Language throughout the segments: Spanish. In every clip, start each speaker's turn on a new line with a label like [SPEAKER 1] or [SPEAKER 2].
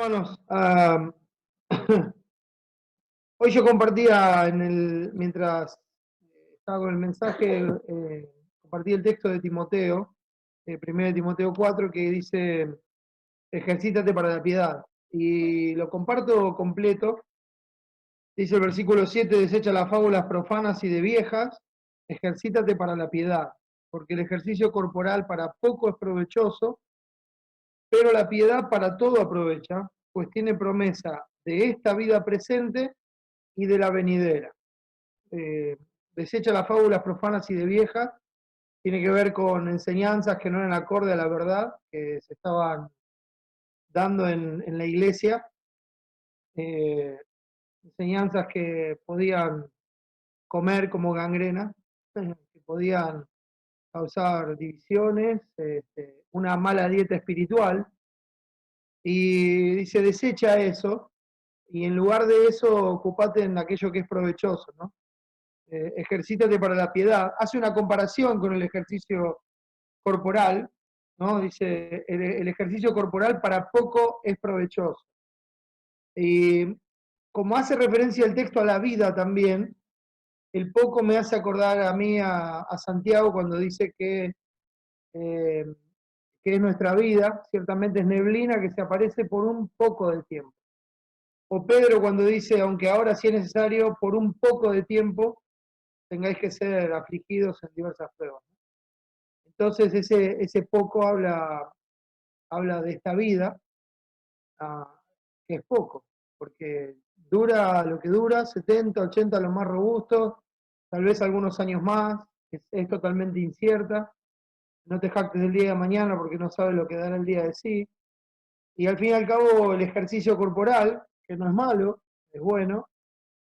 [SPEAKER 1] Hermanos, hoy yo compartía mientras estaba con el mensaje, compartí el texto de Timoteo, 1 Timoteo 4, que dice, ejercítate para la piedad. Y lo comparto completo. Dice el versículo 7, desecha las fábulas profanas y de viejas, ejercítate para la piedad, porque el ejercicio corporal para poco es provechoso, pero la piedad para todo aprovecha, pues tiene promesa de esta vida presente y de la venidera. Desecha las fábulas profanas y de viejas, tiene que ver con enseñanzas que no eran acorde a la verdad, que se estaban dando en la iglesia, eh, enseñanzas que podían comer como gangrena, que podían causar divisiones, una mala dieta espiritual, y dice, desecha eso, y en lugar de eso, ocupate en aquello que es provechoso, ¿no? Ejercítate para la piedad. Hace una comparación con el ejercicio corporal, ¿no? Dice, el ejercicio corporal para poco es provechoso. Y como hace referencia el texto a la vida también, el poco me hace acordar a mí, a Santiago, cuando dice eh, que es nuestra vida, ciertamente es neblina que se aparece por un poco de tiempo. O Pedro cuando dice, aunque ahora sí es necesario, por un poco de tiempo, tengáis que ser afligidos en diversas pruebas. Entonces ese poco habla de esta vida, que es poco, porque dura lo que dura, 70, 80 los más robustos, tal vez algunos años más, es totalmente incierta. No te jactes del día de mañana porque no sabes lo que dará el día de sí. Y al fin y al cabo el ejercicio corporal, que no es malo, es bueno,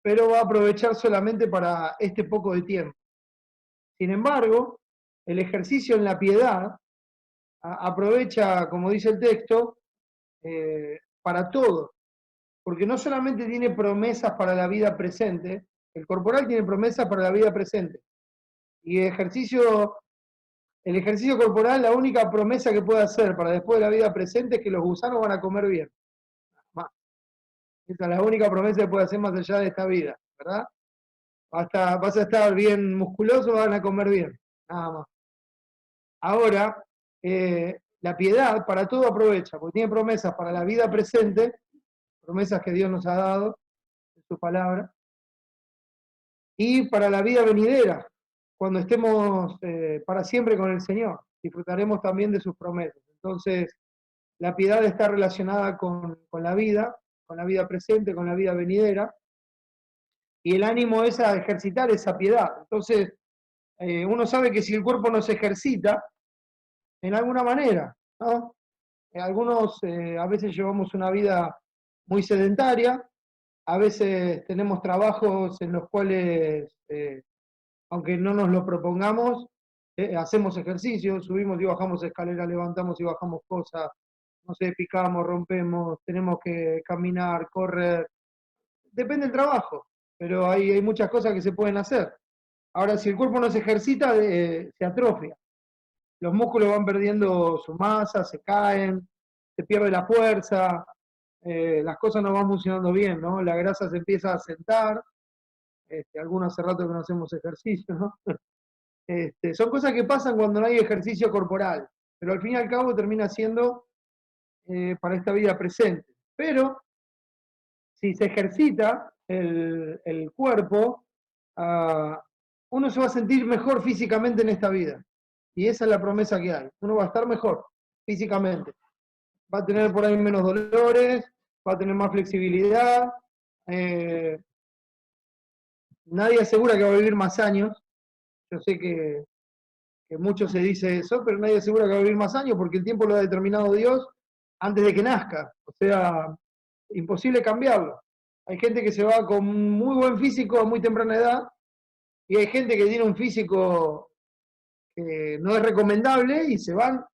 [SPEAKER 1] pero va a aprovechar solamente para este poco de tiempo. Sin embargo, el ejercicio en la piedad aprovecha, como dice el texto, para todo, porque no solamente tiene promesas para la vida presente, el corporal tiene promesas para la vida presente, y el ejercicio corporal, la única promesa que puede hacer para después de la vida presente es que los gusanos van a comer bien. Esa es la única promesa que puede hacer más allá de esta vida, ¿verdad? Vas a estar bien musculoso, van a comer bien, nada más. Ahora, la piedad para todo aprovecha, porque tiene promesas para la vida presente, promesas que Dios nos ha dado en su palabra, y para la vida venidera, cuando estemos para siempre con el Señor, disfrutaremos también de sus promesas. Entonces, la piedad está relacionada con la vida presente, con la vida venidera, y el ánimo es a ejercitar esa piedad. Entonces, uno sabe que si el cuerpo no se ejercita, en alguna manera, ¿no? Algunos a veces llevamos una vida muy sedentaria, a veces tenemos trabajos en los cuales, aunque no nos lo propongamos, hacemos ejercicio, subimos y bajamos escaleras, levantamos y bajamos cosas, no sé, picamos, rompemos, tenemos que caminar, correr, depende del trabajo, pero hay muchas cosas que se pueden hacer. Ahora, si el cuerpo no se ejercita, se atrofia. Los músculos van perdiendo su masa, se caen, se pierde la fuerza, las cosas no van funcionando bien, ¿no? La grasa se empieza a sentar, algunos hace rato que no hacemos ejercicio, ¿no? Son cosas que pasan cuando no hay ejercicio corporal, pero al fin y al cabo termina siendo para esta vida presente. Pero si se ejercita el cuerpo, uno se va a sentir mejor físicamente en esta vida. Y esa es la promesa que hay. Uno va a estar mejor físicamente. Va a tener por ahí menos dolores, va a tener más flexibilidad. eh, Nadie asegura que va a vivir más años. Yo sé que mucho se dice eso, pero nadie asegura que va a vivir más años porque el tiempo lo ha determinado Dios antes de que nazca. O sea, imposible cambiarlo. Hay gente que se va con muy buen físico a muy temprana edad y hay gente que tiene un físico que no es recomendable y se van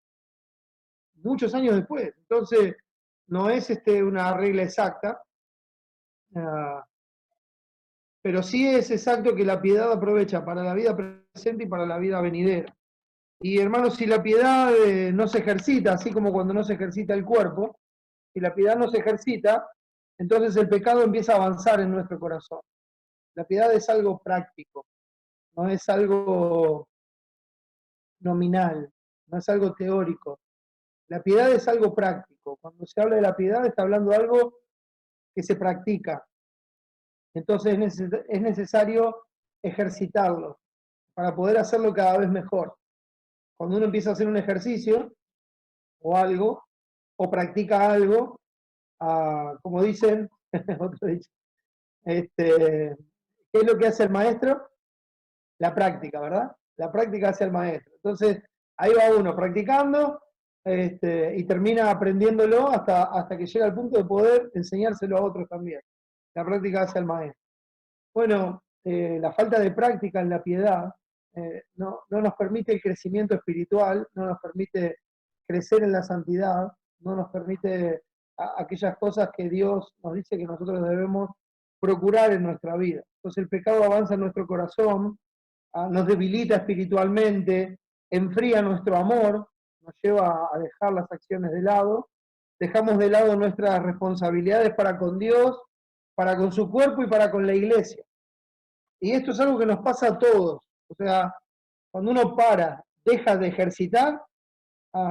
[SPEAKER 1] muchos años después. Entonces, no es una regla exacta, pero sí es exacto que la piedad aprovecha para la vida presente y para la vida venidera. Y hermanos, si la piedad no se ejercita, así como cuando no se ejercita el cuerpo, si la piedad no se ejercita, entonces el pecado empieza a avanzar en nuestro corazón. La piedad es algo práctico, no es algo nominal, no es algo teórico. La piedad es algo práctico. Cuando se habla de la piedad, está hablando de algo que se practica. Entonces es necesario ejercitarlo para poder hacerlo cada vez mejor. Cuando uno empieza a hacer un ejercicio o algo, o practica algo, como dicen, otro dicho, ¿qué es lo que hace el maestro? La práctica, ¿verdad? La práctica hace el maestro. Entonces, ahí va uno practicando y termina aprendiéndolo hasta que llega al punto de poder enseñárselo a otros también. La práctica hace el maestro. Bueno, la falta de práctica en la piedad no nos permite el crecimiento espiritual, no nos permite crecer en la santidad, no nos permite aquellas cosas que Dios nos dice que nosotros debemos procurar en nuestra vida. Entonces el pecado avanza en nuestro corazón, nos debilita espiritualmente, enfría nuestro amor, nos lleva a dejar las acciones de lado, dejamos de lado nuestras responsabilidades para con Dios, para con su cuerpo y para con la iglesia. Y esto es algo que nos pasa a todos. O sea, cuando uno deja de ejercitar,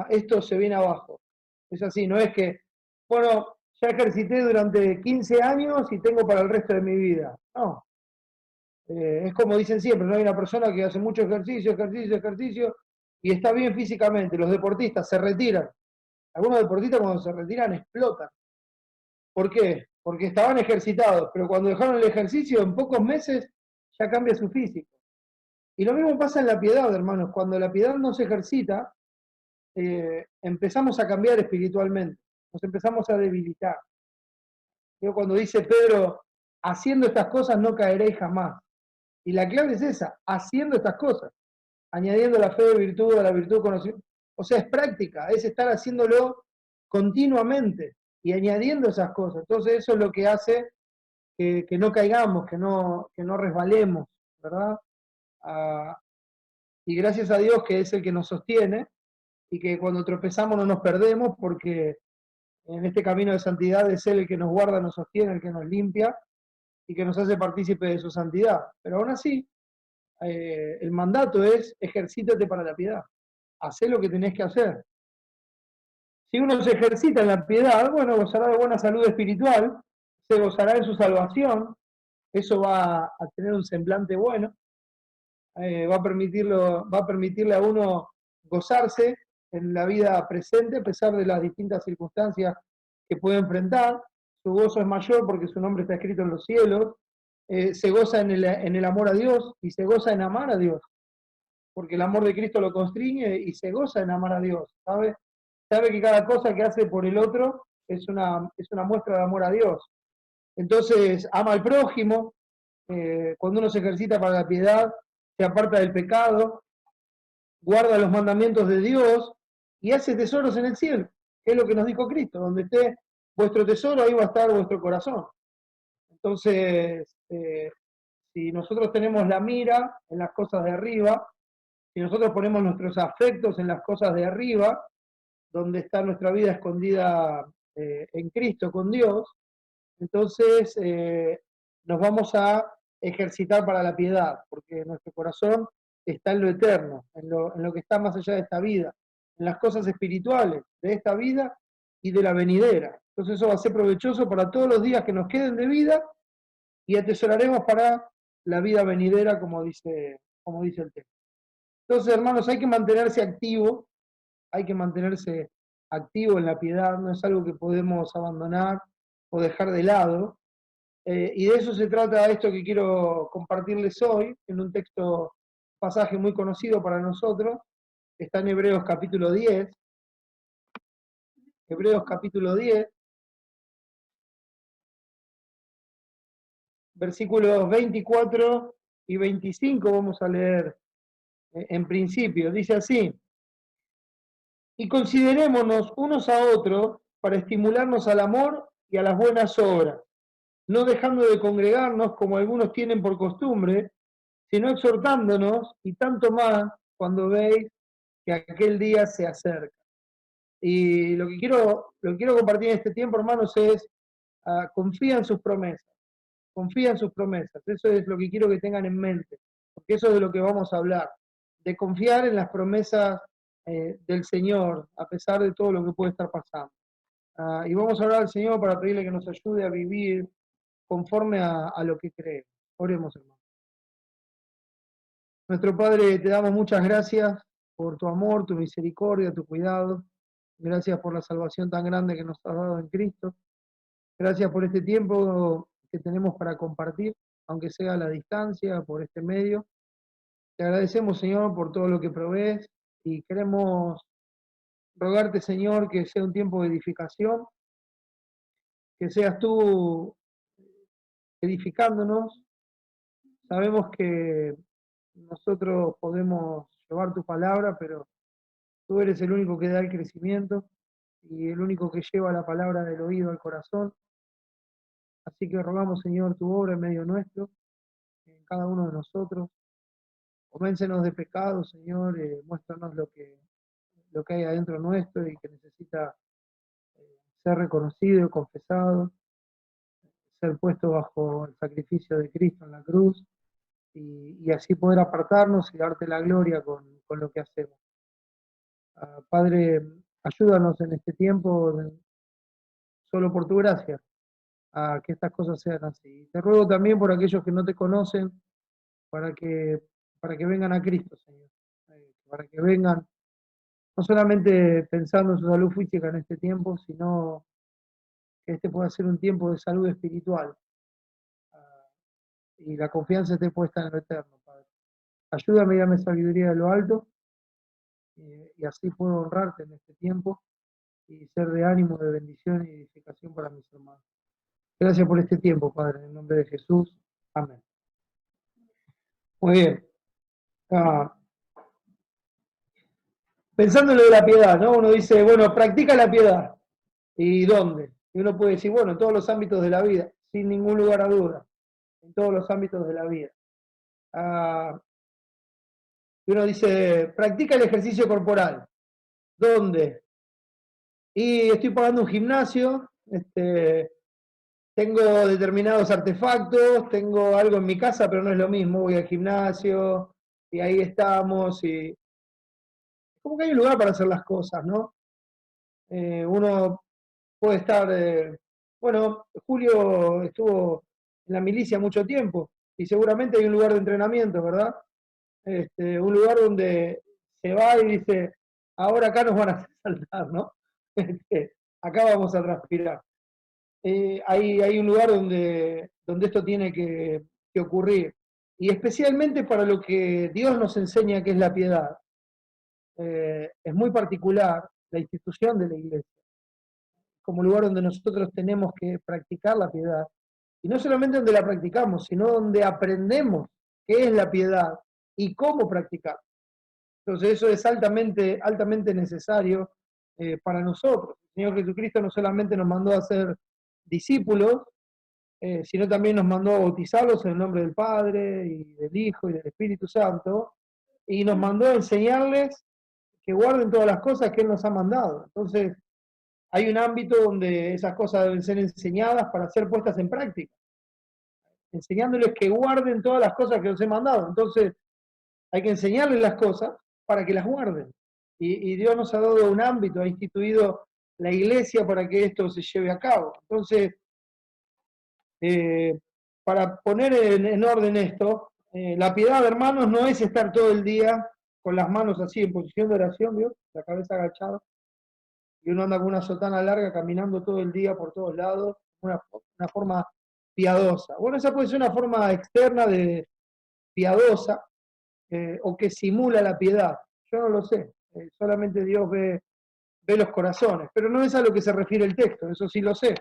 [SPEAKER 1] esto se viene abajo. Es así, no es que, bueno, ya ejercité durante 15 años y tengo para el resto de mi vida. No. Es como dicen siempre, no hay una persona que hace mucho ejercicio, y está bien físicamente. Los deportistas se retiran. Algunos deportistas cuando se retiran explotan. ¿Por qué? Porque estaban ejercitados, pero cuando dejaron el ejercicio, en pocos meses ya cambia su físico. Y lo mismo pasa en la piedad, hermanos. Cuando la piedad no se ejercita, empezamos a cambiar espiritualmente, nos empezamos a debilitar. Yo cuando dice Pedro, haciendo estas cosas no caeréis jamás. Y la clave es esa, haciendo estas cosas, añadiendo la fe, virtud, a la virtud, conocimiento. O sea, es práctica, es estar haciéndolo continuamente y añadiendo esas cosas. Entonces eso es lo que hace que no caigamos, que no resbalemos, ¿verdad? Y gracias a Dios que es el que nos sostiene y que cuando tropezamos no nos perdemos porque en este camino de santidad es Él el que nos guarda, nos sostiene, el que nos limpia y que nos hace partícipe de su santidad. Pero aún así, el mandato es ejercítate para la piedad, hacé lo que tenés que hacer. Si uno se ejercita en la piedad, bueno, gozará de buena salud espiritual, se gozará de su salvación, eso va a tener un semblante bueno, va a permitirle a uno gozarse en la vida presente a pesar de las distintas circunstancias que puede enfrentar. Su gozo es mayor porque su nombre está escrito en los cielos. Se goza en el amor a Dios y se goza en amar a Dios, porque el amor de Cristo lo constriñe y se goza en amar a Dios, ¿sabe? Sabe que cada cosa que hace por el otro es una muestra de amor a Dios. Entonces, ama al prójimo, cuando uno se ejercita para la piedad, se aparta del pecado, guarda los mandamientos de Dios y hace tesoros en el cielo, que es lo que nos dijo Cristo, donde esté vuestro tesoro, ahí va a estar vuestro corazón. Entonces, si nosotros tenemos la mira en las cosas de arriba, si nosotros ponemos nuestros afectos en las cosas de arriba, donde está nuestra vida escondida en Cristo con Dios, entonces nos vamos a ejercitar para la piedad, porque nuestro corazón está en lo eterno, en lo que está más allá de esta vida, en las cosas espirituales de esta vida y de la venidera. Entonces eso va a ser provechoso para todos los días que nos queden de vida y atesoraremos para la vida venidera, como dice el texto. Entonces, hermanos, hay que mantenerse activo en la piedad, no es algo que podemos abandonar o dejar de lado. Y de eso se trata esto que quiero compartirles hoy, en un pasaje muy conocido para nosotros, está en Hebreos capítulo 10. Hebreos capítulo 10, versículos 24 y 25 vamos a leer en principio. Dice así: y considerémonos unos a otros para estimularnos al amor y a las buenas obras, no dejando de congregarnos como algunos tienen por costumbre, sino exhortándonos, y tanto más cuando veis que aquel día se acerca. Y lo que quiero compartir en este tiempo, hermanos, es confía en sus promesas. Confía en sus promesas. Eso es lo que quiero que tengan en mente, porque eso es de lo que vamos a hablar, de confiar en las promesas del Señor, a pesar de todo lo que puede estar pasando. Y vamos a hablar al Señor para pedirle que nos ayude a vivir conforme a lo que creemos. Oremos, hermano. Nuestro Padre, te damos muchas gracias por tu amor, tu misericordia, tu cuidado. Gracias por la salvación tan grande que nos has dado en Cristo. Gracias por este tiempo que tenemos para compartir, aunque sea a la distancia, por este medio. Te agradecemos, Señor, por todo lo que provees y queremos rogarte, Señor, que sea un tiempo de edificación, que seas tú edificándonos. Sabemos que nosotros podemos llevar tu palabra, pero tú eres el único que da el crecimiento y el único que lleva la palabra del oído al corazón. Así que rogamos, Señor, tu obra en medio nuestro, en cada uno de nosotros. Convéncenos de pecado, Señor, muéstranos lo que hay adentro nuestro y que necesita ser reconocido, confesado, ser puesto bajo el sacrificio de Cristo en la cruz y así poder apartarnos y darte la gloria con lo que hacemos. Padre, ayúdanos en este tiempo, solo por tu gracia, a que estas cosas sean así. Te ruego también por aquellos que no te conocen, para que, para que vengan a Cristo, Señor, para que vengan no solamente pensando en su salud física en este tiempo, sino que este pueda ser un tiempo de salud espiritual y la confianza esté puesta en lo eterno, Padre. Ayúdame y dame sabiduría de lo alto y así puedo honrarte en este tiempo y ser de ánimo, de bendición y edificación para mis hermanos. Gracias por este tiempo, Padre, en el nombre de Jesús. Amén. Muy bien. Pensando en lo de la piedad, ¿no? Uno dice, bueno, practica la piedad. ¿Y dónde? Y uno puede decir, bueno, en todos los ámbitos de la vida, sin ningún lugar a duda, en todos los ámbitos de la vida. Y uno dice, practica el ejercicio corporal. ¿Dónde? Y estoy pagando un gimnasio, tengo determinados artefactos, tengo algo en mi casa, pero no es lo mismo, voy al gimnasio y ahí estamos y como que hay un lugar para hacer las cosas, ¿no? Uno puede estar, bueno, Julio estuvo en la milicia mucho tiempo y seguramente hay un lugar de entrenamiento, ¿verdad? Un lugar donde se va y dice, ahora acá nos van a hacer saltar, ¿no? Acá vamos a transpirar. Hay un lugar donde esto tiene que ocurrir. Y especialmente para lo que Dios nos enseña que es la piedad. Es muy particular la institución de la iglesia, como lugar donde nosotros tenemos que practicar la piedad. Y no solamente donde la practicamos, sino donde aprendemos qué es la piedad y cómo practicar. Entonces eso es altamente, altamente necesario para nosotros. El Señor Jesucristo no solamente nos mandó a ser discípulos, sino también nos mandó a bautizarlos en el nombre del Padre y del Hijo y del Espíritu Santo, y nos mandó a enseñarles que guarden todas las cosas que Él nos ha mandado. Entonces, hay un ámbito donde esas cosas deben ser enseñadas para ser puestas en práctica, enseñándoles que guarden todas las cosas que os he mandado. Entonces, hay que enseñarles las cosas para que las guarden. Y Dios nos ha dado un ámbito, ha instituido la iglesia para que esto se lleve a cabo. Entonces, para poner en orden esto, la piedad, hermanos, no es estar todo el día con las manos así en posición de oración, ¿vio? La cabeza agachada, y uno anda con una sotana larga caminando todo el día por todos lados, una forma piadosa. Bueno, esa puede ser una forma externa de piadosa, o que simula la piedad. Yo no lo sé, solamente Dios ve los corazones, pero no es a lo que se refiere el texto, eso sí lo sé.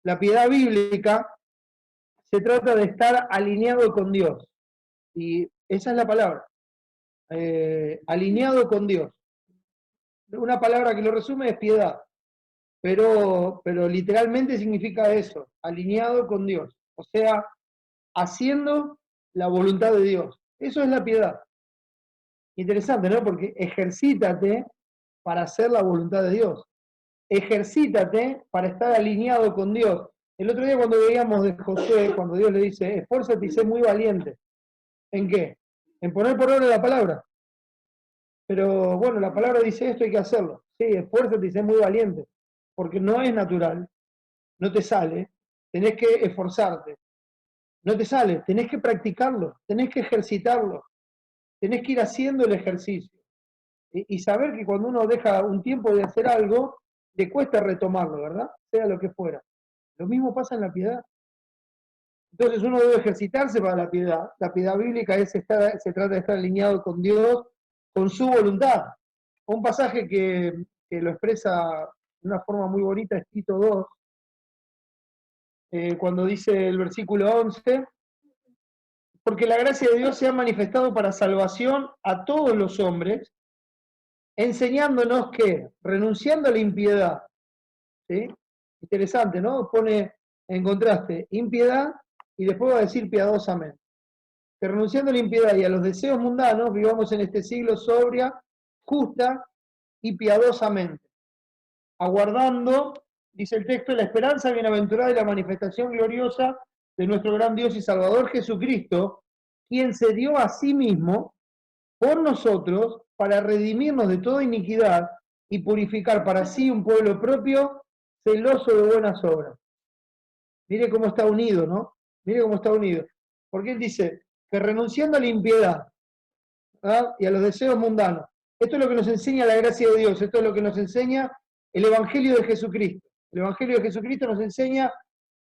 [SPEAKER 1] La piedad bíblica se trata de estar alineado con Dios, y esa es la palabra, alineado con Dios. Una palabra que lo resume es piedad, pero literalmente significa eso, alineado con Dios, o sea, haciendo la voluntad de Dios. Eso es la piedad. Interesante, ¿no? Porque ejercítate para hacer la voluntad de Dios. Ejercítate para estar alineado con Dios. El otro día cuando veíamos de Josué, cuando Dios le dice, esfuérzate y sé muy valiente. ¿En qué? En poner por obra la palabra. Pero bueno, la palabra dice esto, hay que hacerlo. Sí, esfuérzate y sé muy valiente. Porque no es natural, no te sale, tenés que esforzarte. No te sale, tenés que practicarlo, tenés que ejercitarlo, tenés que ir haciendo el ejercicio. Y saber que cuando uno deja un tiempo de hacer algo, le cuesta retomarlo, ¿verdad? Sea lo que fuera. Lo mismo pasa en la piedad. Entonces uno debe ejercitarse para la piedad. La piedad bíblica se trata de estar alineado con Dios, con su voluntad. Un pasaje que lo expresa de una forma muy bonita es Tito 2, cuando dice el versículo 11, porque la gracia de Dios se ha manifestado para salvación a todos los hombres, enseñándonos que, renunciando a la impiedad, ¿sí? Interesante, ¿no? Pone en contraste impiedad y después va a decir piadosamente. Que renunciando a la impiedad y a los deseos mundanos, vivamos en este siglo sobria, justa y piadosamente, aguardando, dice el texto, la esperanza bienaventurada y la manifestación gloriosa de nuestro gran Dios y Salvador Jesucristo, quien se dio a sí mismo por nosotros para redimirnos de toda iniquidad y purificar para sí un pueblo propio, celoso de buenas obras. Mire cómo está unido, ¿no? Mire cómo está unido. Porque él dice que renunciando a la impiedad, ¿verdad? Y a los deseos mundanos, esto es lo que nos enseña la gracia de Dios, esto es lo que nos enseña el Evangelio de Jesucristo. El Evangelio de Jesucristo nos enseña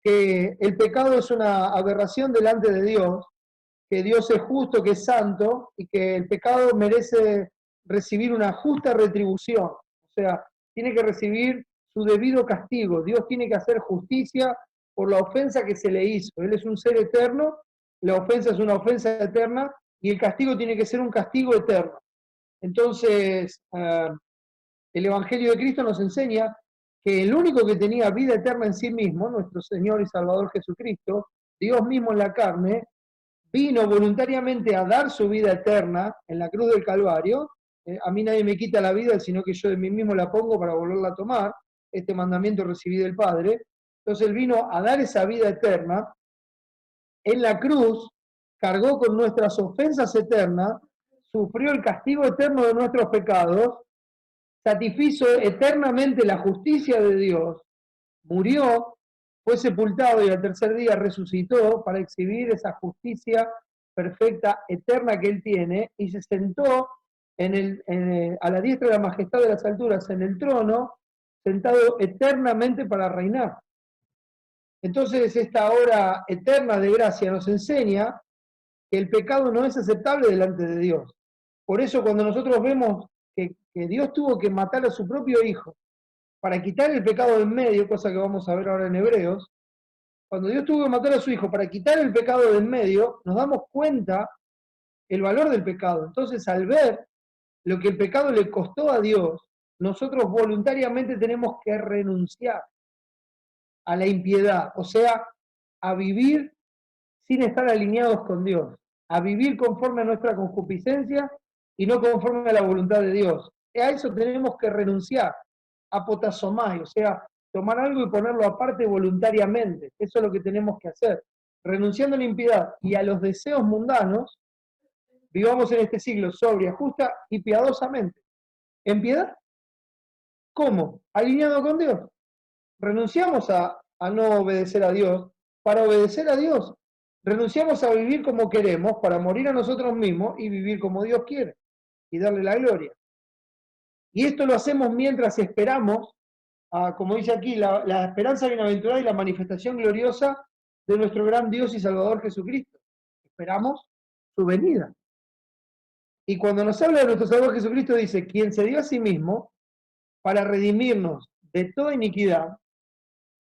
[SPEAKER 1] que el pecado es una aberración delante de Dios, que Dios es justo, que es santo, y que el pecado merece recibir una justa retribución. O sea, tiene que recibir su debido castigo. Dios tiene que hacer justicia por la ofensa que se le hizo. Él es un ser eterno, la ofensa es una ofensa eterna, y el castigo tiene que ser un castigo eterno. Entonces, el Evangelio de Cristo nos enseña que el único que tenía vida eterna en sí mismo, nuestro Señor y Salvador Jesucristo, Dios mismo en la carne, vino voluntariamente a dar su vida eterna en la cruz del Calvario. A mí nadie me quita la vida, sino que yo de mí mismo la pongo para volverla a tomar. Este mandamiento recibí del Padre. Entonces Él vino a dar esa vida eterna. En la cruz cargó con nuestras ofensas eternas, sufrió el castigo eterno de nuestros pecados, satisfizo eternamente la justicia de Dios, murió, fue sepultado y al tercer día resucitó para exhibir esa justicia perfecta, eterna que Él tiene, y se sentó a la diestra de la majestad de las alturas en el trono, sentado eternamente para reinar. Entonces esta hora eterna de gracia nos enseña que el pecado no es aceptable delante de Dios. Por eso cuando nosotros vemos que Dios tuvo que matar a su propio Hijo para quitar el pecado de en medio, cosa que vamos a ver ahora en Hebreos, cuando Dios tuvo que matar a su Hijo para quitar el pecado de en medio, nos damos cuenta el valor del pecado. Entonces, al ver lo que el pecado le costó a Dios, nosotros voluntariamente tenemos que renunciar a la impiedad, o sea, a vivir sin estar alineados con Dios, a vivir conforme a nuestra concupiscencia y no conforme a la voluntad de Dios. A eso tenemos que renunciar, apotasomai, o sea, tomar algo y ponerlo aparte voluntariamente. Eso es lo que tenemos que hacer. Renunciando a la impiedad y a los deseos mundanos, vivamos en este siglo sobria, justa y piadosamente. ¿En piedad? ¿Cómo? Alineado con Dios. Renunciamos a no obedecer a Dios para obedecer a Dios. Renunciamos a vivir como queremos para morir a nosotros mismos y vivir como Dios quiere y darle la gloria. Y esto lo hacemos mientras esperamos, como dice aquí, la esperanza bienaventurada y la manifestación gloriosa de nuestro gran Dios y Salvador Jesucristo. Esperamos su venida. Y cuando nos habla de nuestro Salvador Jesucristo dice, quien se dio a sí mismo para redimirnos de toda iniquidad,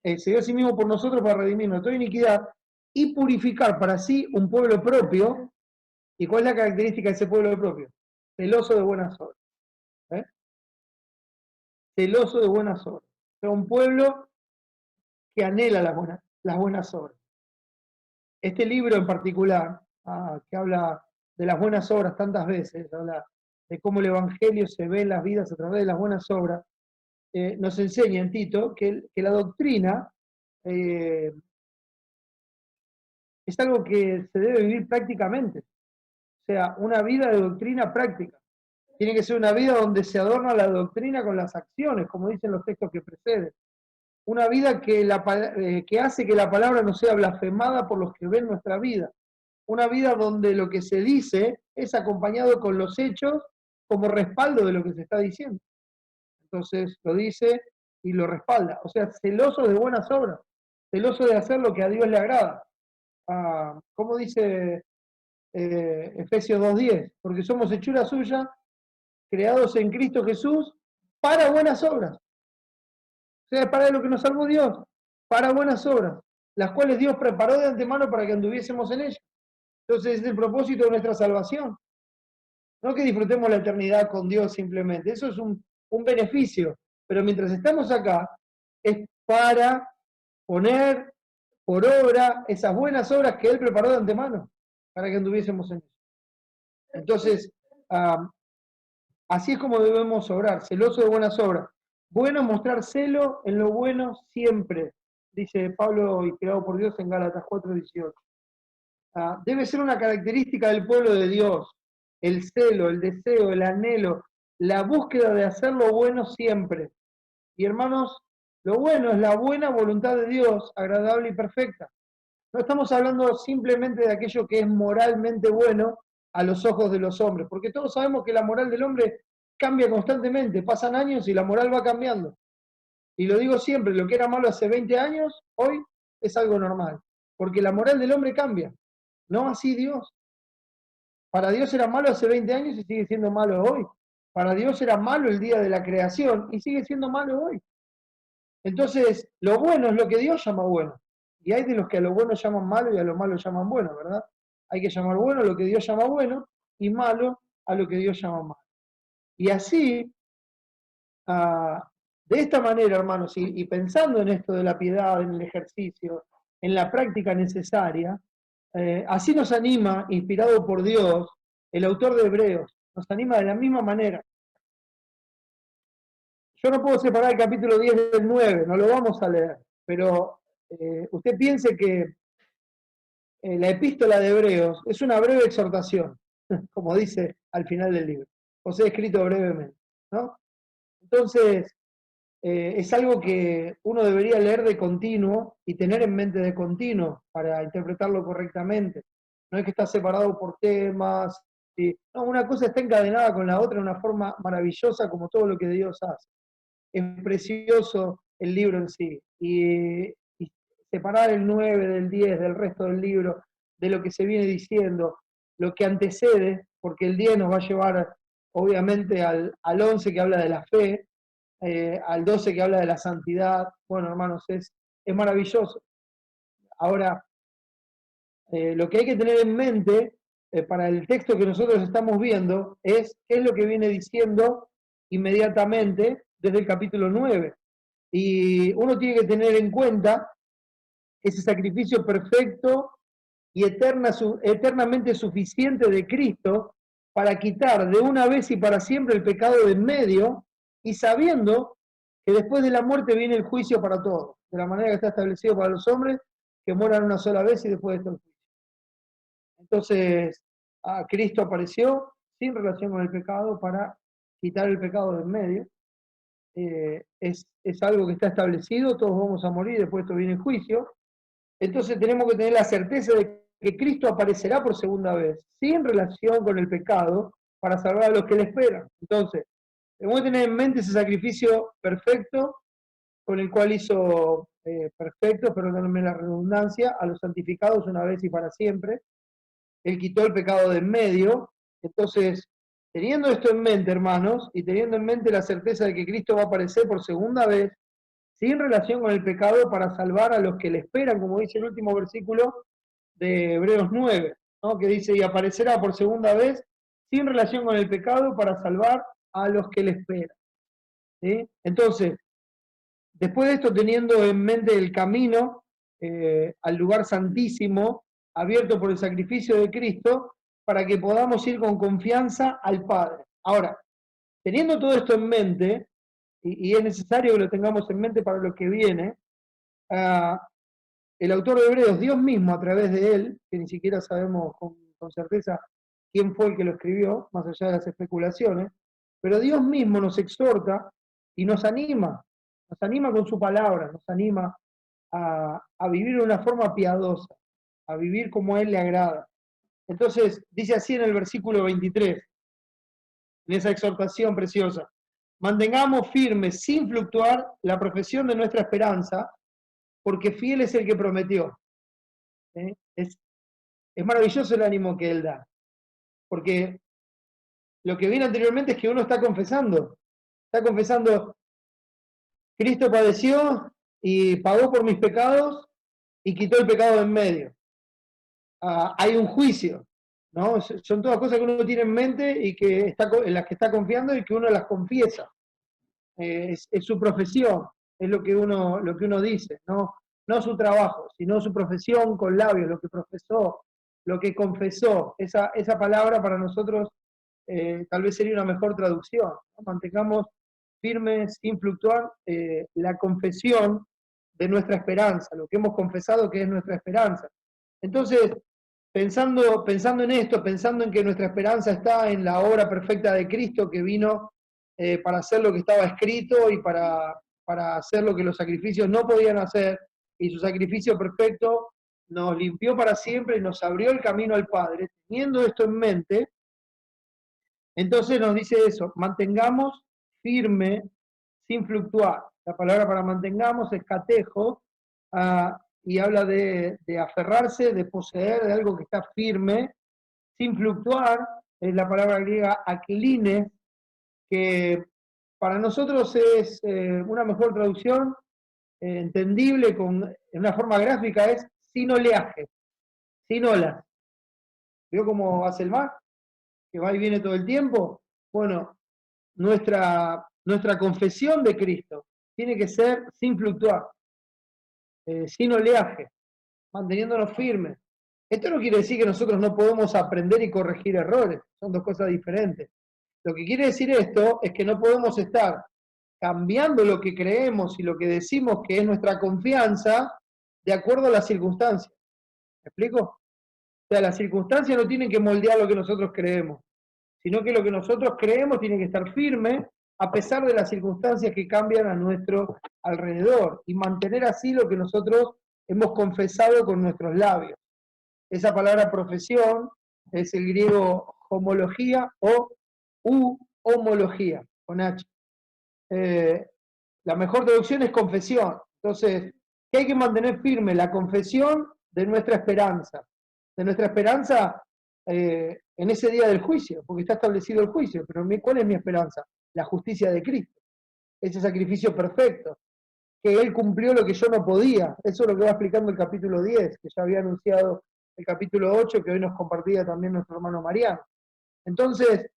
[SPEAKER 1] se dio a sí mismo por nosotros para redimirnos de toda iniquidad y purificar para sí un pueblo propio. ¿Y cuál es la característica de ese pueblo propio? Celoso de buenas obras. ¿Eh? Celoso de buenas obras. O sea, un pueblo que anhela las buenas obras. Este libro en particular, que habla de las buenas obras tantas veces, habla de cómo el Evangelio se ve en las vidas a través de las buenas obras, nos enseña en Tito que la doctrina es algo que se debe vivir prácticamente. O sea, una vida de doctrina práctica. Tiene que ser una vida donde se adorna la doctrina con las acciones, como dicen los textos que preceden. Una vida que hace que la palabra no sea blasfemada por los que ven nuestra vida. Una vida donde lo que se dice es acompañado con los hechos como respaldo de lo que se está diciendo. Entonces lo dice y lo respalda. O sea, celoso de buenas obras, celoso de hacer lo que a Dios le agrada. ¿Cómo dice Efesios 2:10? Porque somos hechura suya, creados en Cristo Jesús para buenas obras. O sea, para lo que nos salvó Dios, para buenas obras, las cuales Dios preparó de antemano para que anduviésemos en ellas. Entonces es el propósito de nuestra salvación. No que disfrutemos la eternidad con Dios simplemente, eso es un beneficio, pero mientras estamos acá es para poner por obra esas buenas obras que Él preparó de antemano para que anduviésemos en ellas. Entonces, así es como debemos obrar, celoso de buenas obras. Bueno mostrar celo en lo bueno siempre, dice Pablo, inspirado por Dios en Gálatas 4:18. Debe ser una característica del pueblo de Dios, el celo, el deseo, el anhelo, la búsqueda de hacer lo bueno siempre. Y hermanos, lo bueno es la buena voluntad de Dios, agradable y perfecta. No estamos hablando simplemente de aquello que es moralmente bueno a los ojos de los hombres, porque todos sabemos que la moral del hombre cambia constantemente, pasan años y la moral va cambiando. Y lo digo siempre, lo que era malo hace 20 años, hoy es algo normal, porque la moral del hombre cambia, no así Dios. Para Dios era malo hace 20 años y sigue siendo malo hoy. Para Dios era malo el día de la creación y sigue siendo malo hoy. Entonces, lo bueno es lo que Dios llama bueno. Y hay de los que a lo bueno llaman malo y a lo malo llaman bueno, ¿verdad? Hay que llamar bueno a lo que Dios llama bueno y malo a lo que Dios llama malo. Y así, de esta manera, hermanos, y pensando en esto de la piedad, en el ejercicio, en la práctica necesaria, así nos anima, inspirado por Dios, el autor de Hebreos, nos anima de la misma manera. Yo no puedo separar el capítulo 10 del 9, no lo vamos a leer, pero usted piense que la epístola de Hebreos es una breve exhortación, como dice al final del libro. Os he escrito brevemente, ¿no? Entonces, es algo que uno debería leer de continuo y tener en mente de continuo para interpretarlo correctamente. No es que está separado por temas. ¿Sí? No, una cosa está encadenada con la otra de una forma maravillosa como todo lo que Dios hace. Es precioso el libro en sí. Y separar el 9 del 10 del resto del libro, de lo que se viene diciendo, lo que antecede, porque el 10 nos va a llevar obviamente al 11 que habla de la fe, al 12 que habla de la santidad. Bueno, hermanos, es maravilloso. Ahora, lo que hay que tener en mente para el texto que nosotros estamos viendo es qué es lo que viene diciendo inmediatamente desde el capítulo 9. Y uno tiene que tener en cuenta ese sacrificio perfecto y eternamente suficiente de Cristo para quitar de una vez y para siempre el pecado de en medio, y sabiendo que después de la muerte viene el juicio para todos, de la manera que está establecido para los hombres, que mueran una sola vez y después de esto el juicio. Entonces, Cristo apareció sin relación con el pecado para quitar el pecado de en medio. Es algo que está establecido, todos vamos a morir, después de esto viene el juicio. Entonces tenemos que tener la certeza de que Cristo aparecerá por segunda vez, sin relación con el pecado, para salvar a los que le esperan. Entonces, tenemos que tener en mente ese sacrificio perfecto, con el cual hizo perfecto, perdónenme la redundancia, a los santificados una vez y para siempre. Él quitó el pecado de en medio. Entonces, teniendo esto en mente, hermanos, y teniendo en mente la certeza de que Cristo va a aparecer por segunda vez, sin relación con el pecado, para salvar a los que le esperan, como dice el último versículo de Hebreos 9, ¿no? Que dice, y aparecerá por segunda vez, sin relación con el pecado, para salvar a los que le esperan. ¿Sí? Entonces, después de esto, teniendo en mente el camino al lugar santísimo, abierto por el sacrificio de Cristo, para que podamos ir con confianza al Padre. Ahora, teniendo todo esto en mente, y es necesario que lo tengamos en mente para lo que viene, el autor de Hebreos, Dios mismo a través de él, que ni siquiera sabemos con certeza quién fue el que lo escribió, más allá de las especulaciones, pero Dios mismo nos exhorta y nos anima con su palabra, nos anima a vivir de una forma piadosa, a vivir como a Él le agrada. Entonces, dice así en el versículo 23, en esa exhortación preciosa, mantengamos firmes, sin fluctuar, la profesión de nuestra esperanza, porque fiel es el que prometió. ¿Eh? Es maravilloso el ánimo que Él da, porque lo que viene anteriormente es que uno está confesando, Cristo padeció y pagó por mis pecados y quitó el pecado de en medio. Hay un juicio, ¿no? Son todas cosas que uno tiene en mente y que en las que está confiando y que uno las confiesa. Es su profesión, es lo que uno dice, no su trabajo, sino su profesión con labios, lo que profesó, lo que confesó. Esa palabra para nosotros tal vez sería una mejor traducción, ¿no? Mantengamos firmes, sin fluctuar, la confesión de nuestra esperanza, lo que hemos confesado que es nuestra esperanza. Entonces, pensando en esto, pensando en que nuestra esperanza está en la obra perfecta de Cristo que vino para hacer lo que estaba escrito y para hacer lo que los sacrificios no podían hacer, y su sacrificio perfecto nos limpió para siempre y nos abrió el camino al Padre. Teniendo esto en mente, entonces nos dice eso, mantengamos firme sin fluctuar. La palabra para mantengamos es catejo, y habla de aferrarse, de poseer, de algo que está firme, sin fluctuar. Es la palabra griega akline, que para nosotros es una mejor traducción, entendible en una forma gráfica, es sin oleaje, sin olas. ¿Vio cómo hace el mar? Que va y viene todo el tiempo. Bueno, nuestra confesión de Cristo tiene que ser sin fluctuar, sin oleaje, manteniéndonos firmes. Esto no quiere decir que nosotros no podemos aprender y corregir errores, son dos cosas diferentes. Lo que quiere decir esto es que no podemos estar cambiando lo que creemos y lo que decimos que es nuestra confianza de acuerdo a las circunstancias. ¿Me explico? O sea, las circunstancias no tienen que moldear lo que nosotros creemos, sino que lo que nosotros creemos tiene que estar firme a pesar de las circunstancias que cambian a nuestro alrededor, y mantener así lo que nosotros hemos confesado con nuestros labios. Esa palabra profesión es el griego homología o homología, con H. La mejor traducción es confesión. Entonces, ¿qué hay que mantener firme? La confesión de nuestra esperanza. De nuestra esperanza en ese día del juicio, porque está establecido el juicio. Pero ¿cuál es mi esperanza? La justicia de Cristo. Ese sacrificio perfecto. Que Él cumplió lo que yo no podía. Eso es lo que va explicando el capítulo 10, que ya había anunciado el capítulo 8, que hoy nos compartía también nuestro hermano Mariano. Entonces,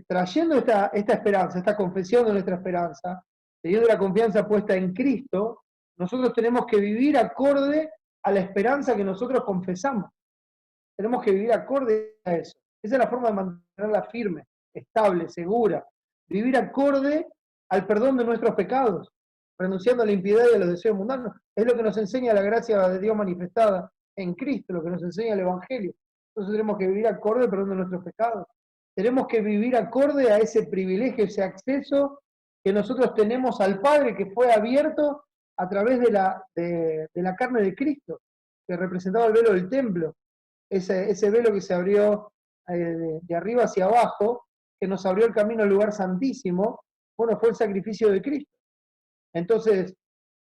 [SPEAKER 1] trayendo esta esperanza, esta confesión de nuestra esperanza, teniendo la confianza puesta en Cristo, nosotros tenemos que vivir acorde a la esperanza que nosotros confesamos. Tenemos que vivir acorde a eso. Esa es la forma de mantenerla firme, estable, segura. Vivir acorde al perdón de nuestros pecados, renunciando a la impiedad y a los deseos mundanos. Es lo que nos enseña la gracia de Dios manifestada en Cristo, lo que nos enseña el Evangelio. Entonces tenemos que vivir acorde al perdón de nuestros pecados. Tenemos que vivir acorde a ese privilegio, ese acceso que nosotros tenemos al Padre, que fue abierto a través de la carne de Cristo, que representaba el velo del templo. Ese velo que se abrió de arriba hacia abajo, que nos abrió el camino al lugar santísimo, bueno, fue el sacrificio de Cristo. Entonces,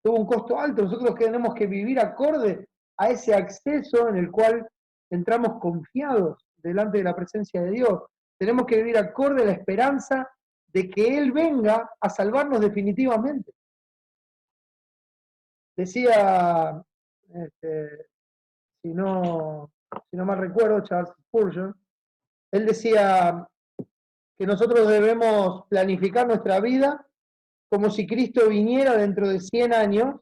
[SPEAKER 1] tuvo un costo alto. Nosotros tenemos que vivir acorde a ese acceso en el cual entramos confiados delante de la presencia de Dios. Tenemos que vivir acorde a la esperanza de que Él venga a salvarnos definitivamente. Decía, si no mal recuerdo, Charles Spurgeon, él decía que nosotros debemos planificar nuestra vida como si Cristo viniera dentro de 100 años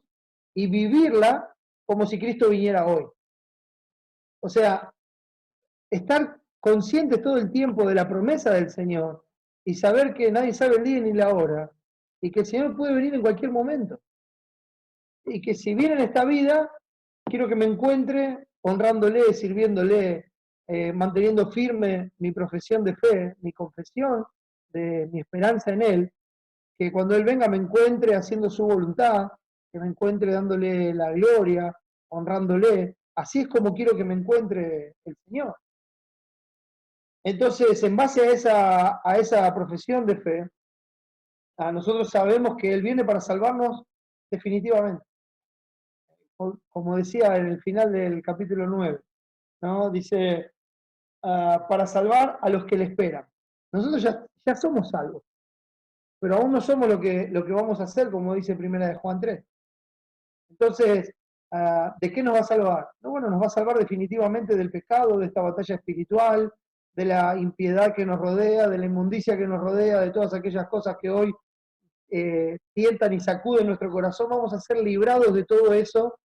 [SPEAKER 1] y vivirla como si Cristo viniera hoy. O sea, estar conscientes todo el tiempo de la promesa del Señor y saber que nadie sabe el día ni la hora, y que el Señor puede venir en cualquier momento. Y que si viene en esta vida, quiero que me encuentre honrándole, sirviéndole, manteniendo firme mi profesión de fe, mi confesión de mi esperanza en Él, que cuando Él venga me encuentre haciendo su voluntad, que me encuentre dándole la gloria, honrándole. Así es como quiero que me encuentre el Señor. Entonces, en base a esa profesión de fe, nosotros sabemos que Él viene para salvarnos definitivamente. Como decía en el final del capítulo 9, ¿no? Dice, para salvar a los que le esperan. Nosotros ya somos salvos, pero aún no somos lo que vamos a hacer, como dice primera de Juan 3. Entonces, ¿de qué nos va a salvar? No, bueno, nos va a salvar definitivamente del pecado, de esta batalla espiritual, de la impiedad que nos rodea, de la inmundicia que nos rodea, de todas aquellas cosas que hoy tientan y sacuden nuestro corazón. Vamos a ser librados de todo eso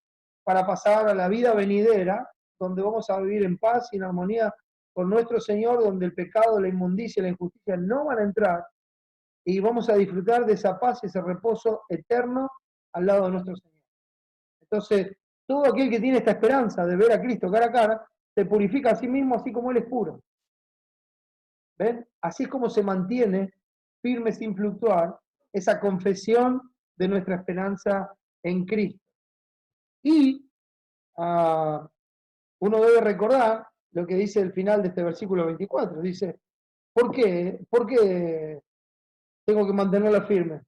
[SPEAKER 1] para pasar a la vida venidera, donde vamos a vivir en paz y en armonía con nuestro Señor, donde el pecado, la inmundicia y la injusticia no van a entrar, y vamos a disfrutar de esa paz y ese reposo eterno al lado de nuestro Señor. Entonces, todo aquel que tiene esta esperanza de ver a Cristo cara a cara, se purifica a sí mismo así como Él es puro. ¿Ven? Así es como se mantiene firme sin fluctuar esa confesión de nuestra esperanza en Cristo. Y uno debe recordar lo que dice el final de este versículo 24. Dice, ¿por qué? ¿Por qué tengo que mantenerla firme?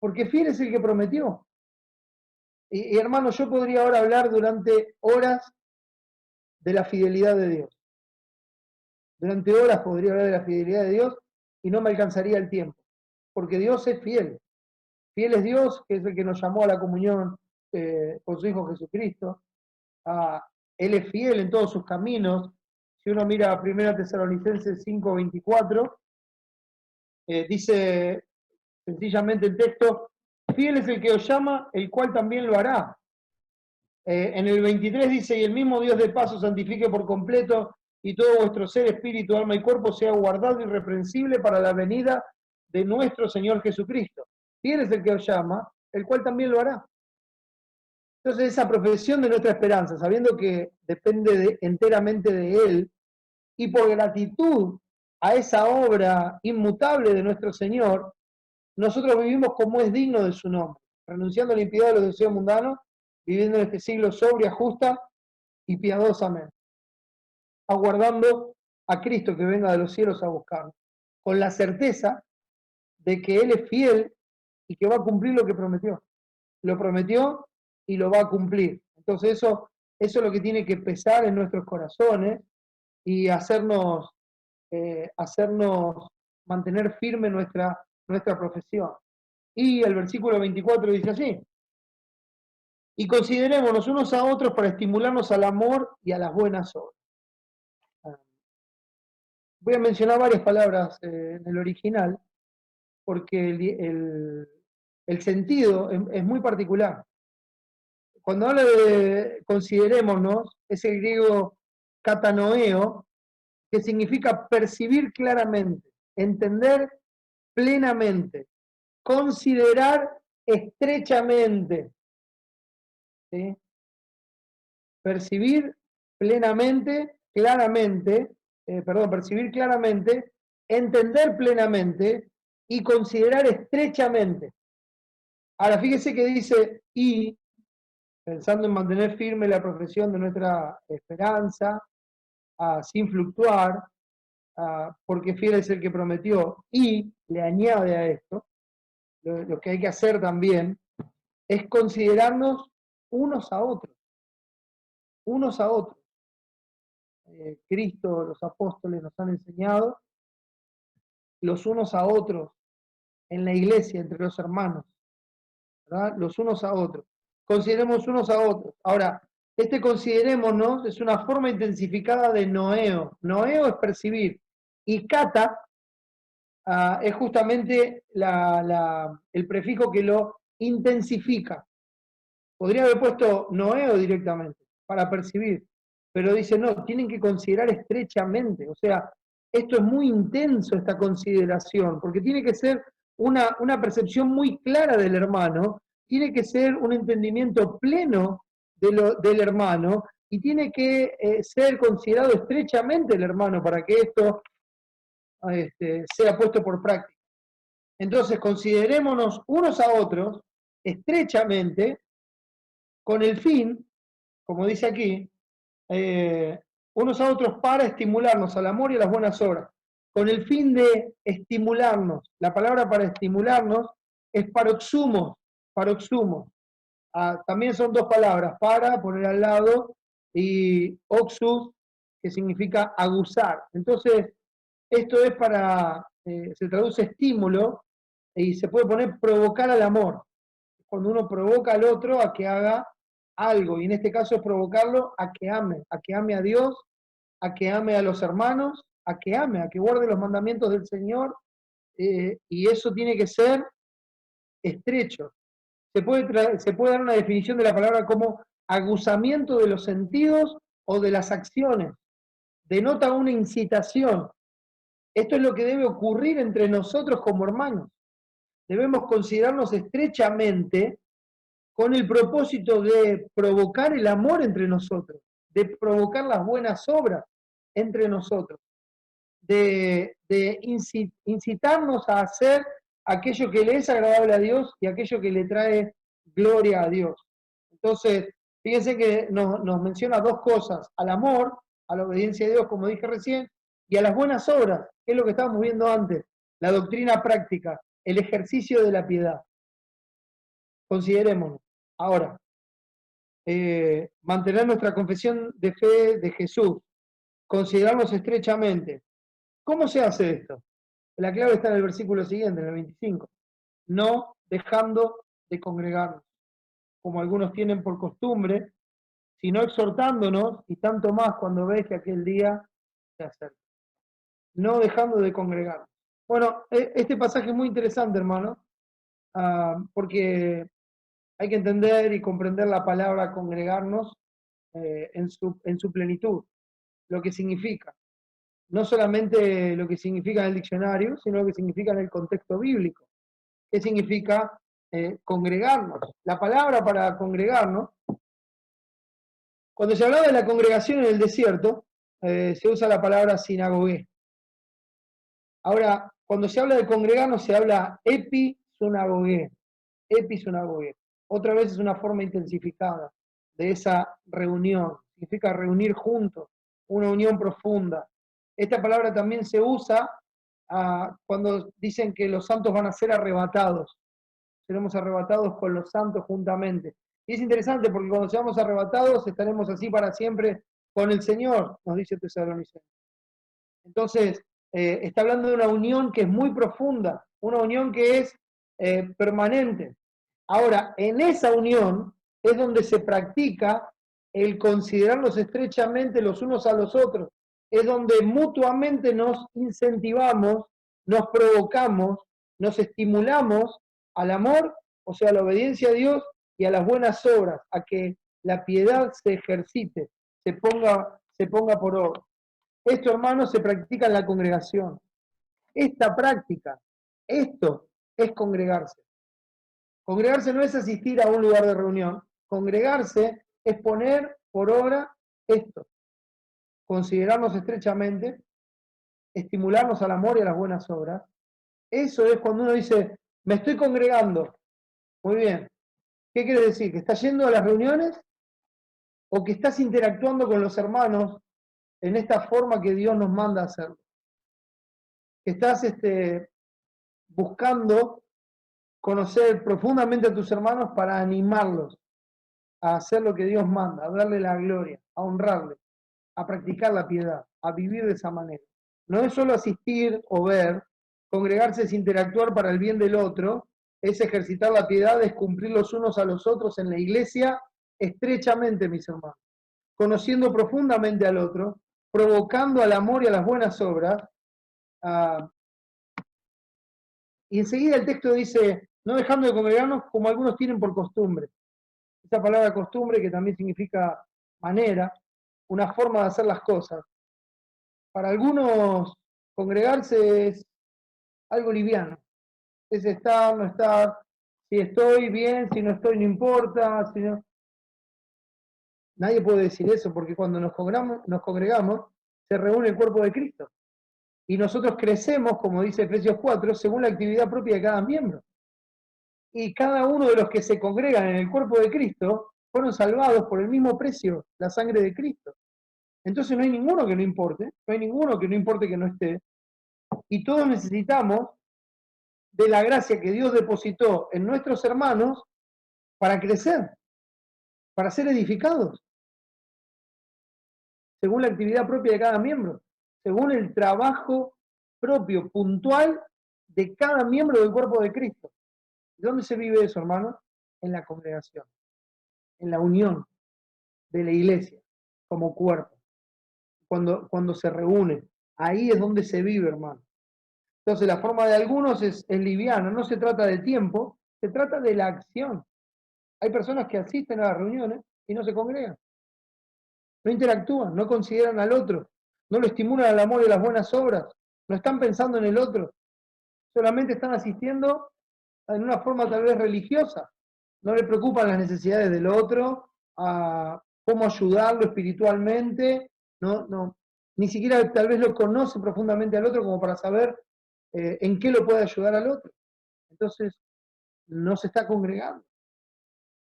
[SPEAKER 1] Porque fiel es el que prometió. Y hermano, yo podría ahora hablar durante horas de la fidelidad de Dios. Durante horas podría hablar de la fidelidad de Dios y no me alcanzaría el tiempo. Porque Dios es fiel. Fiel es Dios, que es el que nos llamó a la comunión con su Hijo Jesucristo. Él es fiel en todos sus caminos. Si uno mira a 1 Tesalonicenses 5:24, dice sencillamente el texto, fiel es el que os llama, el cual también lo hará. En el 23 dice, y el mismo Dios de paz os santifique por completo, y todo vuestro ser, espíritu, alma y cuerpo sea guardado irreprensible para la venida de nuestro Señor Jesucristo. Fiel es el que os llama, el cual también lo hará. Entonces, esa profesión de nuestra esperanza, sabiendo que depende enteramente de Él, y por gratitud a esa obra inmutable de nuestro Señor, nosotros vivimos como es digno de su nombre, renunciando a la impiedad de los deseos mundanos, viviendo en este siglo sobria, justa y piadosamente, aguardando a Cristo que venga de los cielos a buscarnos, con la certeza de que Él es fiel y que va a cumplir lo que prometió. Lo prometió y lo va a cumplir. Entonces eso es lo que tiene que pesar en nuestros corazones y hacernos mantener firme nuestra profesión. Y el versículo 24 dice así, y considerémonos unos a otros para estimularnos al amor y a las buenas obras. Voy a mencionar varias palabras en el original, porque el sentido es muy particular. Cuando habla de considerémonos, es el griego katanoeo, que significa percibir claramente, entender plenamente, considerar estrechamente, ¿sí? Percibir plenamente, claramente, percibir claramente, entender plenamente y considerar estrechamente. Ahora, fíjese que dice, y pensando en mantener firme la profesión de nuestra esperanza, sin fluctuar, porque fiel es el que prometió, y le añade a esto, lo que hay que hacer también, es considerarnos unos a otros, unos a otros. Cristo, los apóstoles nos han enseñado los unos a otros en la iglesia, entre los hermanos, ¿verdad? Los unos a otros. Consideremos unos a otros. Ahora, este considerémonos es una forma intensificada de noeo. Noeo es percibir. Y kata es justamente el prefijo que lo intensifica. Podría haber puesto noeo directamente, para percibir. Pero dice, no, tienen que considerar estrechamente. O sea, esto es muy intenso, esta consideración, porque tiene que ser una percepción muy clara del hermano, tiene que ser un entendimiento pleno del hermano, y tiene que ser considerado estrechamente el hermano para que esto sea puesto por práctica. Entonces, considerémonos unos a otros estrechamente con el fin, como dice aquí, unos a otros para estimularnos al amor y a las buenas obras, con el fin de estimularnos. La palabra para estimularnos es paroxumos, paroxumos. También son dos palabras, para, poner al lado, y oxus, que significa aguzar. Entonces, esto es para, se traduce estímulo, y se puede poner provocar al amor. Cuando uno provoca al otro a que haga algo, y en este caso es provocarlo a que ame a Dios, a que ame a los hermanos, a que guarde los mandamientos del Señor, y eso tiene que ser estrecho. Se puede dar una definición de la palabra como aguzamiento de los sentidos o de las acciones. Denota una incitación. Esto es lo que debe ocurrir entre nosotros como hermanos. Debemos considerarnos estrechamente con el propósito de provocar el amor entre nosotros, de provocar las buenas obras entre nosotros, de incitarnos a hacer aquello que le es agradable a Dios y aquello que le trae gloria a Dios. Entonces, fíjense que nos menciona dos cosas: al amor, a la obediencia a Dios, como dije recién, y a las buenas obras, que es lo que estábamos viendo antes, la doctrina práctica, el ejercicio de la piedad. Considerémonos. Ahora, mantener nuestra confesión de fe de Jesús, considerarnos estrechamente. ¿Cómo se hace esto? La clave está en el versículo siguiente, en el 25. No dejando de congregarnos, como algunos tienen por costumbre, sino exhortándonos, y tanto más cuando ves que aquel día se acerca. No dejando de congregarnos. Bueno, este pasaje es muy interesante, hermano, porque hay que entender y comprender la palabra congregarnos en su plenitud, lo que significa. No solamente lo que significa en el diccionario, sino lo que significa en el contexto bíblico. ¿Qué significa congregarnos? La palabra para congregarnos, cuando se hablaba de la congregación en el desierto, se usa la palabra sinagogue. Ahora, cuando se habla de congregarnos, se habla episunagogue. Episunagogue. Otra vez es una forma intensificada de esa reunión. Significa reunir juntos, una unión profunda. Esta palabra también se usa cuando dicen que los santos van a ser arrebatados. Seremos arrebatados con los santos juntamente. Y es interesante porque cuando seamos arrebatados estaremos así para siempre con el Señor, nos dice Tesalonicenses. Entonces, está hablando de una unión que es muy profunda, una unión que es permanente. Ahora, en esa unión es donde se practica el considerarnos estrechamente los unos a los otros, es donde mutuamente nos incentivamos, nos provocamos, nos estimulamos al amor, o sea, a la obediencia a Dios y a las buenas obras, a que la piedad se ejercite, se ponga por obra. Esto, hermanos, se practica en la congregación. Esta práctica, esto es congregarse. Congregarse no es asistir a un lugar de reunión. Congregarse es poner por obra esto. Considerarnos estrechamente, estimularnos al amor y a las buenas obras. Eso es cuando uno dice, me estoy congregando. Muy bien. ¿Qué quiere decir? ¿Que estás yendo a las reuniones o que estás interactuando con los hermanos en esta forma que Dios nos manda a hacerlo? Que estás buscando conocer profundamente a tus hermanos para animarlos a hacer lo que Dios manda, a darle la gloria, a honrarle, a practicar la piedad, a vivir de esa manera. No es solo asistir o ver, congregarse es interactuar para el bien del otro, es ejercitar la piedad, es cumplir los unos a los otros en la iglesia estrechamente, mis hermanos, conociendo profundamente al otro, provocando al amor y a las buenas obras. Y enseguida el texto dice, no dejando de congregarnos como algunos tienen por costumbre. Esa palabra costumbre que también significa manera, una forma de hacer las cosas. Para algunos Congregarse es algo liviano. Es estar, no estar, si estoy bien, si no estoy, no importa. Si no... Nadie puede decir eso, porque cuando nos congregamos, se reúne el cuerpo de Cristo. Y nosotros crecemos, como dice Efesios 4, según la actividad propia de cada miembro. Y cada uno de los que se congregan en el cuerpo de Cristo fueron salvados por el mismo precio, la sangre de Cristo. Entonces no hay ninguno que no importe, no hay ninguno que no importe que no esté. Y todos necesitamos de la gracia que Dios depositó en nuestros hermanos para crecer, para ser edificados, según la actividad propia de cada miembro, según el trabajo propio, puntual de cada miembro del cuerpo de Cristo. ¿Dónde se vive eso, hermano? En la congregación, en la unión de la iglesia como cuerpo, cuando se reúne. Ahí es donde se vive, hermano. Entonces la forma de algunos es liviana, no se trata de tiempo, se trata de la acción. Hay personas que asisten a las reuniones y no se congregan, no interactúan, no consideran al otro, no lo estimulan al amor y a las buenas obras, no están pensando en el otro, solamente están asistiendo en una forma tal vez religiosa, no le preocupan las necesidades del otro, a cómo ayudarlo espiritualmente, no, ni siquiera tal vez lo conoce profundamente al otro como para saber en qué lo puede ayudar al otro. Entonces, no se está congregando.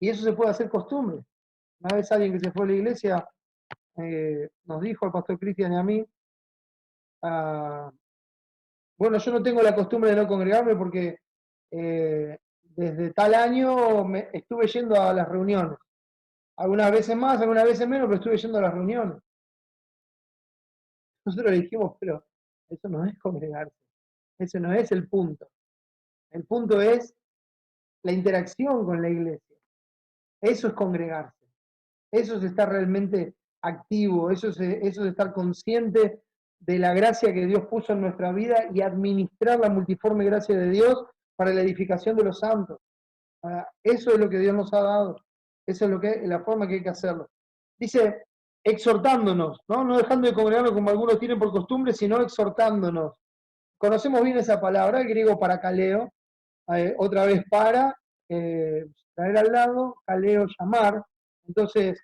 [SPEAKER 1] Y eso se puede hacer costumbre. Una vez alguien que se fue a la iglesia nos dijo al pastor Cristian y a mí, bueno, yo no tengo la costumbre de no congregarme porque desde tal año estuve yendo a las reuniones. Algunas veces más, algunas veces menos, pero estuve yendo a las reuniones. Nosotros le dijimos, pero eso no es congregarse. Ese no es el punto. El punto es la interacción con la iglesia. Eso es congregarse. Eso es estar realmente activo. Eso es estar consciente de la gracia que Dios puso en nuestra vida y administrar la multiforme gracia de Dios para la edificación de los santos. Eso es lo que Dios nos ha dado. Esa es la forma que hay que hacerlo. Dice, exhortándonos, no dejando de congregarnos como algunos tienen por costumbre, sino exhortándonos. Conocemos bien esa palabra, el griego paracaleo, otra vez traer al lado, caleo, llamar. Entonces,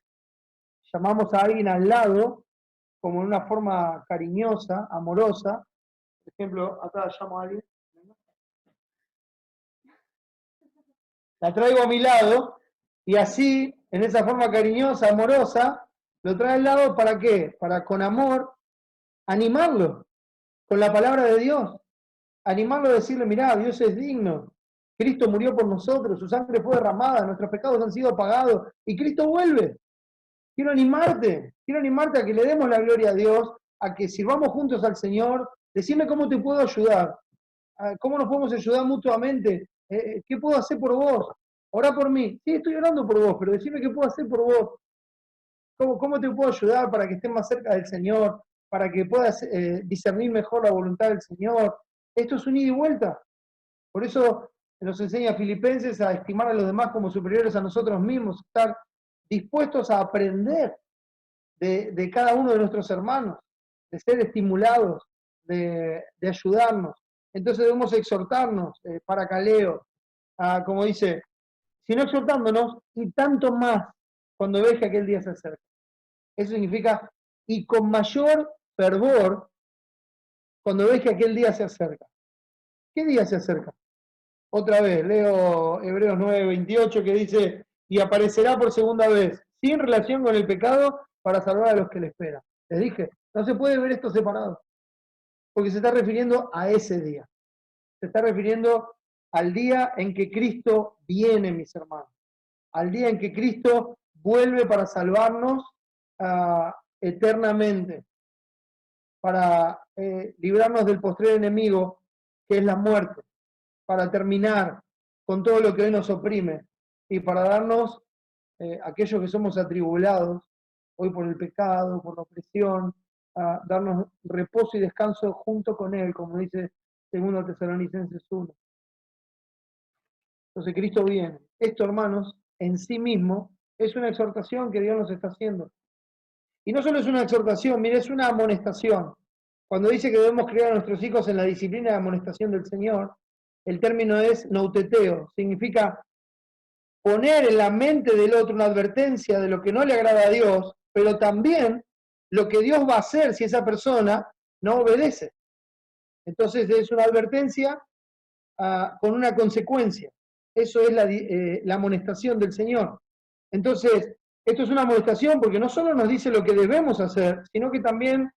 [SPEAKER 1] llamamos a alguien al lado como en una forma cariñosa, amorosa. Por ejemplo, acá llamo a alguien. La traigo a mi lado y así, en esa forma cariñosa, amorosa, lo trae al lado ¿para qué? Para con amor animarlo con la palabra de Dios. Animarlo a decirle, mirá, Dios es digno. Cristo murió por nosotros, su sangre fue derramada, nuestros pecados han sido pagados y Cristo vuelve. Quiero animarte a que le demos la gloria a Dios, a que sirvamos juntos al Señor. Decime cómo te puedo ayudar, cómo nos podemos ayudar mutuamente, qué puedo hacer por vos, orá por mí. Sí, estoy orando por vos, pero decime qué puedo hacer por vos, cómo te puedo ayudar para que estés más cerca del Señor, para que puedas discernir mejor la voluntad del Señor. Esto es un ida y vuelta. Por eso nos enseña Filipenses a estimar a los demás como superiores a nosotros mismos, estar dispuestos a aprender de cada uno de nuestros hermanos, de ser estimulados, de ayudarnos. Entonces debemos exhortarnos, para caleo, como dice, sino exhortándonos y tanto más cuando ves que aquel día se acerca. Eso significa, y con mayor fervor cuando ves que aquel día se acerca. ¿Qué día se acerca? Otra vez, leo Hebreos 9:28 que dice, y aparecerá por segunda vez, sin relación con el pecado, para salvar a los que le esperan. Les dije, no se puede ver esto separado, porque se está refiriendo a ese día. Se está refiriendo al día en que Cristo viene, mis hermanos. Al día en que Cristo vuelve para salvarnos eternamente, para librarnos del postrer enemigo, que es la muerte, para terminar con todo lo que hoy nos oprime y para darnos, aquellos que somos atribulados, hoy por el pecado, por la opresión, darnos reposo y descanso junto con Él, como dice 2 Tesalonicenses 1. Entonces Cristo viene. Esto, hermanos, en sí mismo es una exhortación que Dios nos está haciendo. Y no solo es una exhortación, mire, es una amonestación. Cuando dice que debemos criar a nuestros hijos en la disciplina de amonestación del Señor, el término es nouteteo, significa poner en la mente del otro una advertencia de lo que no le agrada a Dios, pero también lo que Dios va a hacer si esa persona no obedece. Entonces es una advertencia con una consecuencia. Eso es la amonestación del Señor. Entonces, esto es una amonestación porque no solo nos dice lo que debemos hacer, sino que también,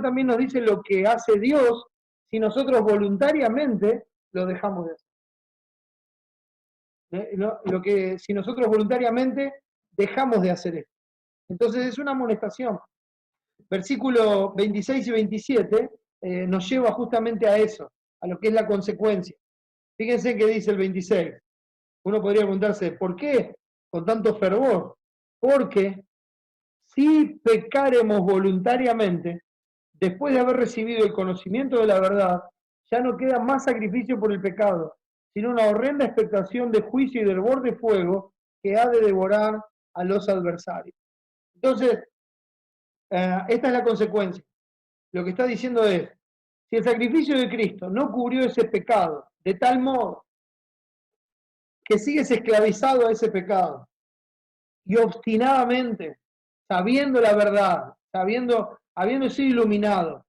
[SPEAKER 1] también nos dice lo que hace Dios si nosotros voluntariamente lo dejamos de hacer. Si nosotros voluntariamente dejamos de hacer esto. Entonces es una amonestación. Versículo 26 y 27 nos lleva justamente a eso, a lo que es la consecuencia. Fíjense que dice el 26. Uno podría preguntarse, ¿por qué con tanto fervor? Porque si pecaremos voluntariamente, después de haber recibido el conocimiento de la verdad, ya no queda más sacrificio por el pecado, sino una horrenda expectación de juicio y del hervor de fuego que ha de devorar a los adversarios. Entonces, esta es la consecuencia. Lo que está diciendo es, si el sacrificio de Cristo no cubrió ese pecado de tal modo que sigues esclavizado a ese pecado y obstinadamente, sabiendo la verdad, habiendo sido iluminado,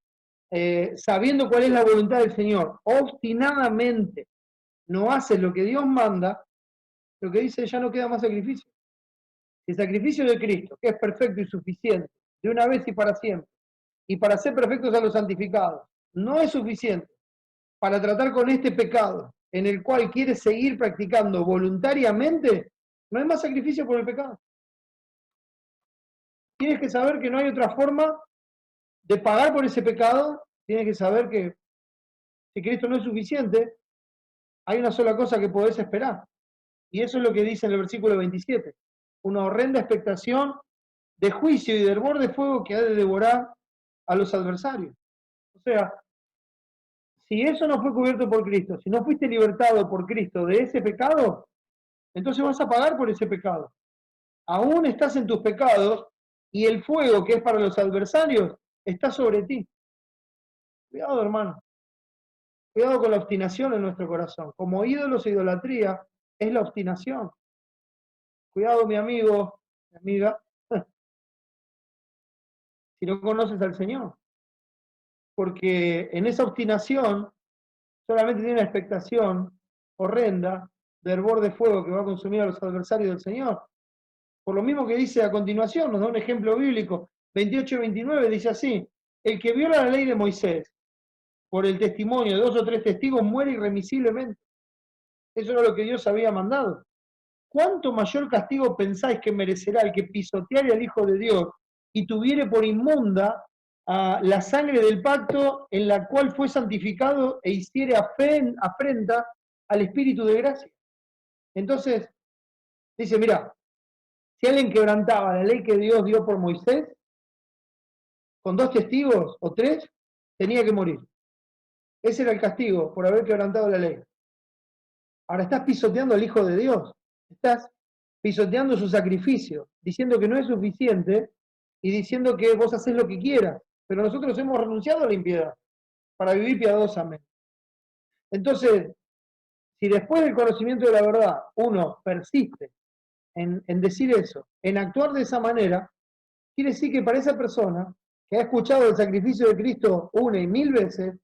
[SPEAKER 1] sabiendo cuál es la voluntad del Señor, obstinadamente no haces lo que Dios manda, lo que dice ya no queda más sacrificio. El sacrificio de Cristo, que es perfecto y suficiente, de una vez y para siempre, y para ser perfectos a los santificados, no es suficiente para tratar con este pecado en el cual quieres seguir practicando voluntariamente, no hay más sacrificio por el pecado. Tienes que saber que no hay otra forma de pagar por ese pecado, tienes que saber que si Cristo no es suficiente, hay una sola cosa que podés esperar. Y eso es lo que dice en el versículo 27. Una horrenda expectación de juicio y de hervor de fuego que ha de devorar a los adversarios. O sea, si eso no fue cubierto por Cristo, si no fuiste libertado por Cristo de ese pecado, entonces vas a pagar por ese pecado. Aún estás en tus pecados y el fuego que es para los adversarios está sobre ti. Cuidado, hermano. Cuidado con la obstinación en nuestro corazón. Como ídolos e idolatría es la obstinación. Cuidado, mi amigo, mi amiga, si no conoces al Señor. Porque en esa obstinación solamente tiene una expectación horrenda de hervor de fuego que va a consumir a los adversarios del Señor. Por lo mismo que dice a continuación, nos da un ejemplo bíblico, 28 y 29, dice así, el que viola la ley de Moisés por el testimonio de 2 o 3 testigos muere irremisiblemente. Eso era lo que Dios había mandado. ¿Cuánto mayor castigo pensáis que merecerá el que pisoteare al Hijo de Dios y tuviere por inmunda la sangre del pacto en la cual fue santificado e hiciere afrenta al Espíritu de gracia? Entonces, dice, mira, si alguien quebrantaba la ley que Dios dio por Moisés, con 2 testigos o 3, tenía que morir. Ese era el castigo por haber quebrantado la ley. Ahora estás pisoteando al Hijo de Dios, estás pisoteando su sacrificio, diciendo que no es suficiente y diciendo que vos haces lo que quieras, pero nosotros hemos renunciado a la impiedad para vivir piadosamente. Entonces, si después del conocimiento de la verdad uno persiste en decir eso, en actuar de esa manera, quiere decir que para esa persona que ha escuchado el sacrificio de Cristo 1 y 1000 veces,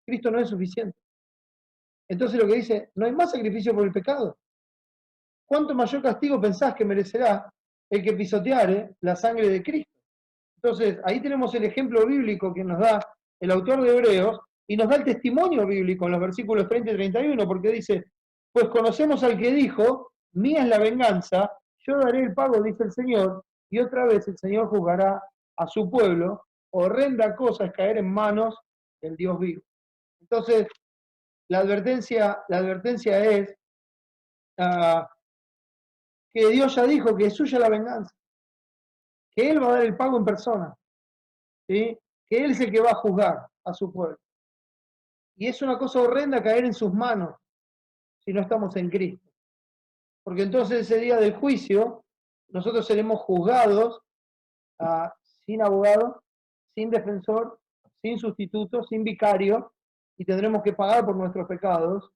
[SPEAKER 1] Cristo no es suficiente. Entonces lo que dice, no hay más sacrificio por el pecado. ¿Cuánto mayor castigo pensás que merecerá el que pisoteare la sangre de Cristo? Entonces, ahí tenemos el ejemplo bíblico que nos da el autor de Hebreos y nos da el testimonio bíblico en los versículos 30 y 31, porque dice, pues conocemos al que dijo, mía es la venganza, yo daré el pago, dice el Señor, y otra vez el Señor juzgará a su pueblo. Horrenda cosa es caer en manos del Dios vivo. Entonces, la advertencia es que Dios ya dijo que es suya la venganza, que Él va a dar el pago en persona, ¿sí? Que Él es el que va a juzgar a su pueblo. Y es una cosa horrenda caer en sus manos si no estamos en Cristo. Porque entonces ese día del juicio, nosotros seremos juzgados sin abogado, sin defensor, sin sustituto, sin vicario, y tendremos que pagar por nuestros pecados.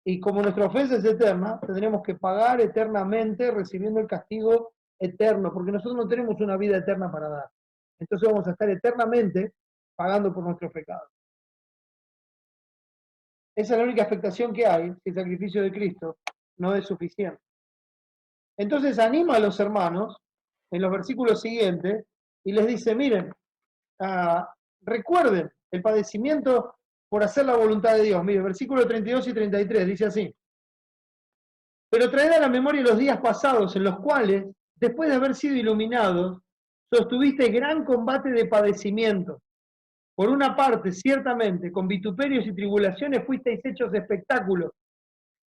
[SPEAKER 1] Y como nuestra ofensa es eterna, tendremos que pagar eternamente recibiendo el castigo eterno, porque nosotros no tenemos una vida eterna para dar. Entonces vamos a estar eternamente pagando por nuestros pecados. Esa es la única afectación que hay si el sacrificio de Cristo no es suficiente. Entonces anima a los hermanos en los versículos siguientes y les dice, miren, recuerden el padecimiento por hacer la voluntad de Dios. Miren, versículos 32 y 33 dice así. Pero traed a la memoria los días pasados en los cuales, después de haber sido iluminados, sostuviste gran combate de padecimiento. Por una parte, ciertamente, con vituperios y tribulaciones fuisteis hechos espectáculos,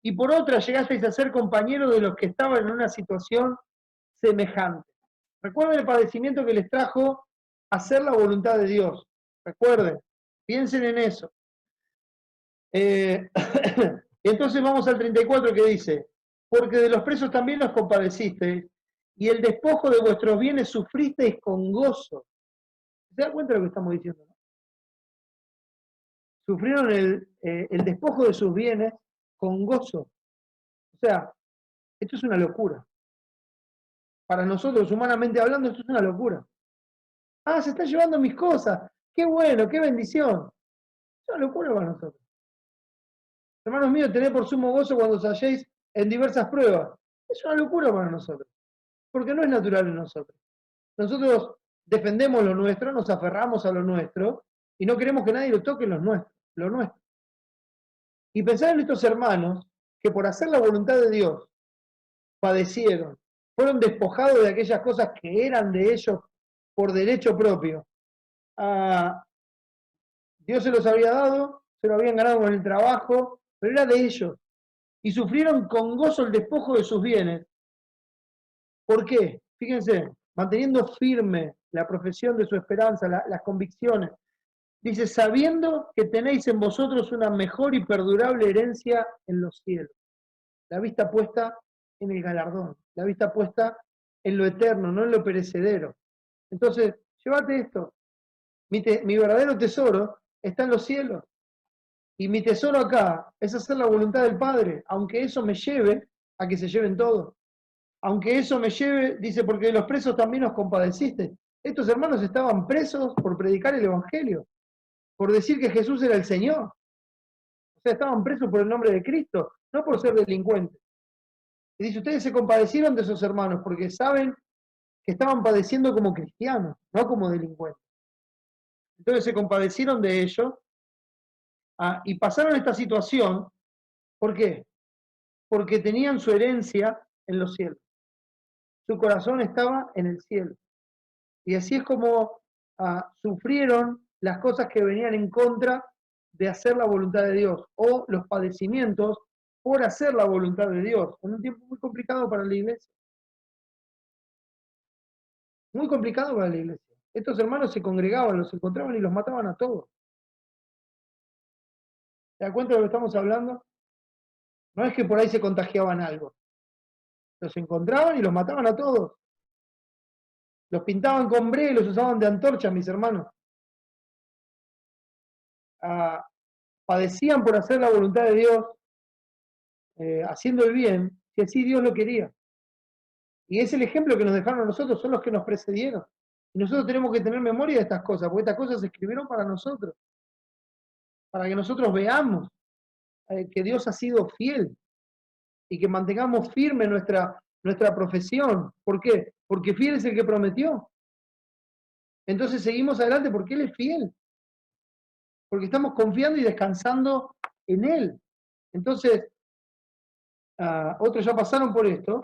[SPEAKER 1] y por otra llegasteis a ser compañeros de los que estaban en una situación semejante. Recuerden el padecimiento que les trajo hacer la voluntad de Dios. Recuerden, piensen en eso. Entonces vamos al 34 que dice, porque de los presos también los compadecisteis, y el despojo de vuestros bienes sufristeis con gozo. ¿Se dan cuenta de lo que estamos diciendo? ¿No? Sufrieron el despojo de sus bienes con gozo. O sea, esto es una locura. Para nosotros, humanamente hablando, esto es una locura. Ah, se está llevando mis cosas. Qué bueno, qué bendición. Es una locura para nosotros. Hermanos míos, tened por sumo gozo cuando os halléis en diversas pruebas. Es una locura para nosotros. Porque no es natural en nosotros. Nosotros defendemos lo nuestro, nos aferramos a lo nuestro y no queremos que nadie lo toque lo nuestro. Y pensar en estos hermanos que por hacer la voluntad de Dios padecieron, fueron despojados de aquellas cosas que eran de ellos por derecho propio. Dios se los había dado, se lo habían ganado con el trabajo, pero era de ellos. Y sufrieron con gozo el despojo de sus bienes. ¿Por qué? Fíjense, manteniendo firme la profesión de su esperanza, las convicciones. Dice, sabiendo que tenéis en vosotros una mejor y perdurable herencia en los cielos. La vista puesta en el galardón, la vista puesta en lo eterno, no en lo perecedero. Entonces, llévate esto. Mi verdadero tesoro está en los cielos. Y mi tesoro acá es hacer la voluntad del Padre, aunque eso me lleve a que se lleven todos. Aunque eso me lleve, dice, porque de los presos también os compadeciste. Estos hermanos estaban presos por predicar el Evangelio, por decir que Jesús era el Señor. O sea, estaban presos por el nombre de Cristo, no por ser delincuentes. Y dice, ustedes se compadecieron de esos hermanos porque saben que estaban padeciendo como cristianos, no como delincuentes. Entonces se compadecieron de ellos y pasaron esta situación. ¿Por qué? Porque tenían su herencia en los cielos. Su corazón estaba en el cielo. Y así es como sufrieron las cosas que venían en contra de hacer la voluntad de Dios, o los padecimientos por hacer la voluntad de Dios, en un tiempo muy complicado para la iglesia. Muy complicado para la iglesia. Estos hermanos se congregaban, los encontraban y los mataban a todos. ¿Te das cuenta de lo que estamos hablando? No es que por ahí se contagiaban algo. Los encontraban y los mataban a todos. Los pintaban con brea y los usaban de antorcha, mis hermanos. Padecían por hacer la voluntad de Dios, haciendo el bien, si así Dios lo quería. Y es el ejemplo que nos dejaron a nosotros, son los que nos precedieron. Y nosotros tenemos que tener memoria de estas cosas, porque estas cosas se escribieron para nosotros, para que nosotros veamos que Dios ha sido fiel y que mantengamos firme nuestra profesión. ¿Por qué? Porque fiel es el que prometió. Entonces seguimos adelante porque Él es fiel. Porque estamos confiando y descansando en Él. Entonces, otros ya pasaron por esto,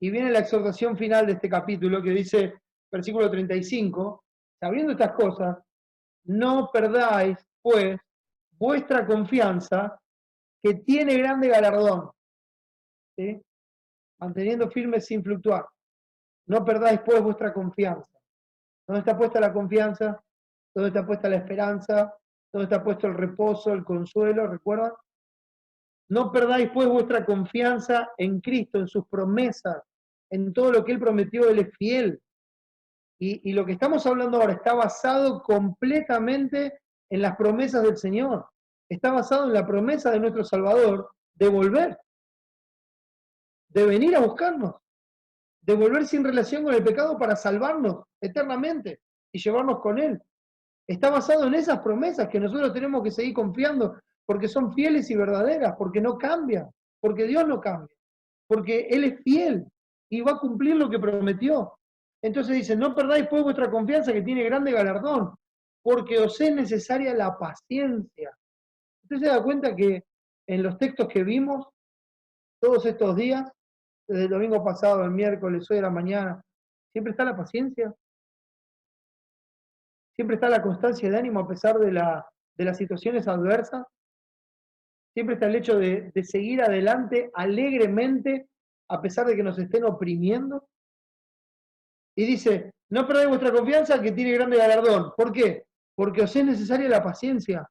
[SPEAKER 1] y viene la exhortación final de este capítulo que dice, versículo 35, sabiendo estas cosas, no perdáis, pues, vuestra confianza, que tiene grande galardón. ¿Sí? Manteniendo firme sin fluctuar. No perdáis, pues, vuestra confianza. ¿Dónde está puesta la confianza? ¿Dónde está puesta la esperanza? ¿Dónde está puesto el reposo, el consuelo? ¿Recuerdan? No perdáis, pues, vuestra confianza en Cristo, en sus promesas, en todo lo que Él prometió. Él es fiel. Y lo que estamos hablando ahora está basado completamente en las promesas del Señor. Está basado en la promesa de nuestro Salvador de volver, de venir a buscarnos, de volver sin relación con el pecado para salvarnos eternamente y llevarnos con Él. Está basado en esas promesas que nosotros tenemos que seguir confiando porque son fieles y verdaderas, porque no cambian, porque Dios no cambia, porque Él es fiel y va a cumplir lo que prometió. Entonces dice, no perdáis pues vuestra confianza que tiene grande galardón, porque os es necesaria la paciencia. Usted se da cuenta que en los textos que vimos todos estos días, desde el domingo pasado, el miércoles, hoy de la mañana, siempre está la paciencia, siempre está la constancia de ánimo a pesar de las situaciones adversas, siempre está el hecho de seguir adelante alegremente a pesar de que nos estén oprimiendo. Y dice, no perdáis vuestra confianza que tiene grande galardón. ¿Por qué? Porque os es necesaria la paciencia.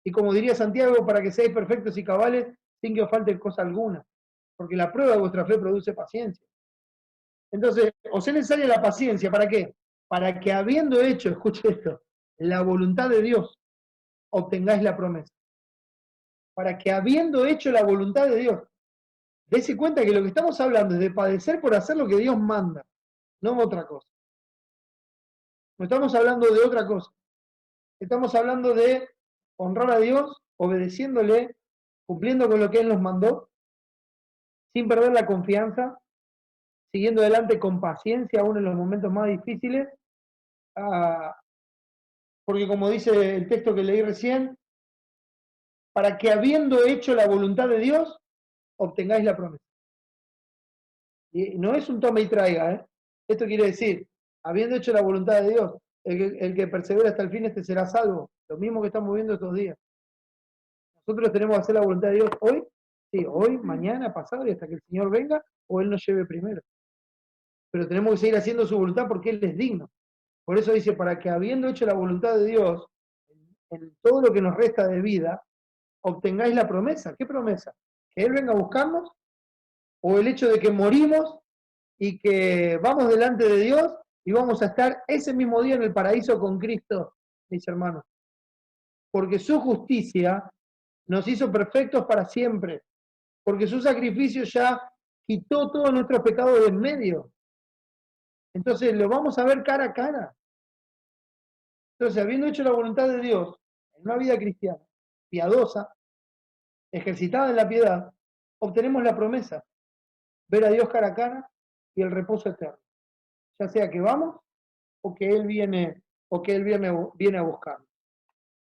[SPEAKER 1] Y como diría Santiago, para que seáis perfectos y cabales sin que os falte cosa alguna. Porque la prueba de vuestra fe produce paciencia. Entonces, os es necesaria la paciencia. ¿Para qué? Para que habiendo hecho, escuche esto, la voluntad de Dios, obtengáis la promesa. Para que habiendo hecho la voluntad de Dios, dése cuenta que lo que estamos hablando es de padecer por hacer lo que Dios manda, no otra cosa. No estamos hablando de otra cosa. Estamos hablando de honrar a Dios, obedeciéndole, cumpliendo con lo que Él nos mandó, sin perder la confianza, siguiendo adelante con paciencia aún en los momentos más difíciles, porque como dice el texto que leí recién, para que habiendo hecho la voluntad de Dios, obtengáis la promesa. Y no es un toma y traiga, ¿eh? Esto quiere decir, habiendo hecho la voluntad de Dios, el que persevera hasta el fin, este será salvo. Lo mismo que estamos viendo estos días. Nosotros tenemos que hacer la voluntad de Dios hoy, sí, hoy, mañana, pasado y hasta que el Señor venga o Él nos lleve primero. Pero tenemos que seguir haciendo su voluntad porque Él es digno. Por eso dice, para que habiendo hecho la voluntad de Dios, en todo lo que nos resta de vida, obtengáis la promesa. ¿Qué promesa? ¿Que Él venga a buscarnos? ¿O el hecho de que morimos y que vamos delante de Dios y vamos a estar ese mismo día en el paraíso con Cristo, mis hermanos? Porque su justicia nos hizo perfectos para siempre, porque su sacrificio ya quitó todos nuestros pecados de en medio. Entonces lo vamos a ver cara a cara. Entonces, habiendo hecho la voluntad de Dios en una vida cristiana, piadosa, ejercitada en la piedad, obtenemos la promesa, ver a Dios cara a cara y el reposo eterno. Ya sea que vamos o que Él viene, viene a buscar.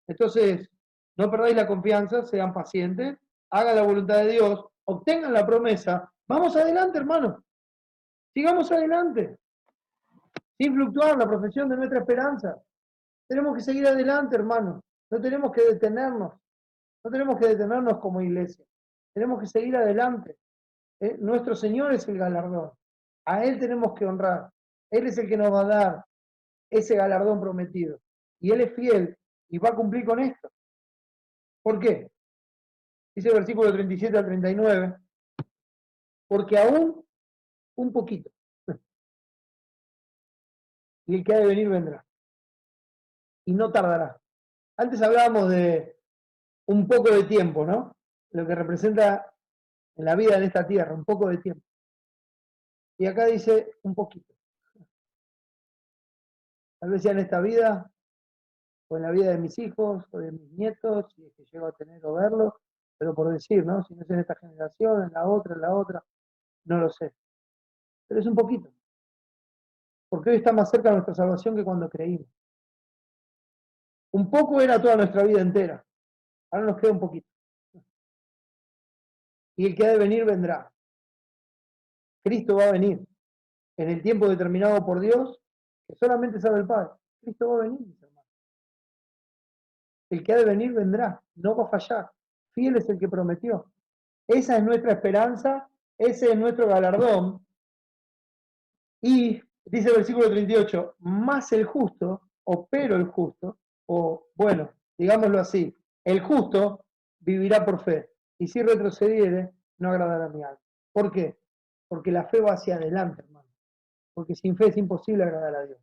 [SPEAKER 1] Entonces, no perdáis la confianza, sean pacientes, hagan la voluntad de Dios, obtengan la promesa. Vamos adelante, hermanos. Sigamos adelante. Sin fluctuar la profesión de nuestra esperanza. Tenemos que seguir adelante, hermanos. No tenemos que detenernos. No tenemos que detenernos como iglesia. Tenemos que seguir adelante. Nuestro Señor es el galardón. A Él tenemos que honrar. Él es el que nos va a dar ese galardón prometido. Y Él es fiel y va a cumplir con esto. ¿Por qué? Dice el versículo 37 al 39. Porque aún un poquito. Y el que ha de venir vendrá. Y no tardará. Antes hablábamos de un poco de tiempo, ¿no? Lo que representa en la vida en esta tierra, un poco de tiempo. Y acá dice un poquito. Tal vez sea en esta vida, o en la vida de mis hijos, o de mis nietos, si es que llego a tener o verlo, pero por decir, ¿no? Si no es en esta generación, en la otra, no lo sé. Pero es un poquito. Porque hoy está más cerca de nuestra salvación que cuando creímos. Un poco era toda nuestra vida entera. Ahora nos queda un poquito. Y el que ha de venir vendrá. Cristo va a venir en el tiempo determinado por Dios, que solamente sabe el Padre. Cristo va a venir, mis hermanos. El que ha de venir vendrá, no va a fallar. Fiel es el que prometió. Esa es nuestra esperanza, ese es nuestro galardón. Y dice el versículo 38, más el justo, o pero el justo, o bueno, digámoslo así, el justo vivirá por fe. Y si retrocediere, no agradará a mi alma. ¿Por qué? Porque la fe va hacia adelante, hermano. porque sin fe es imposible agradar a Dios.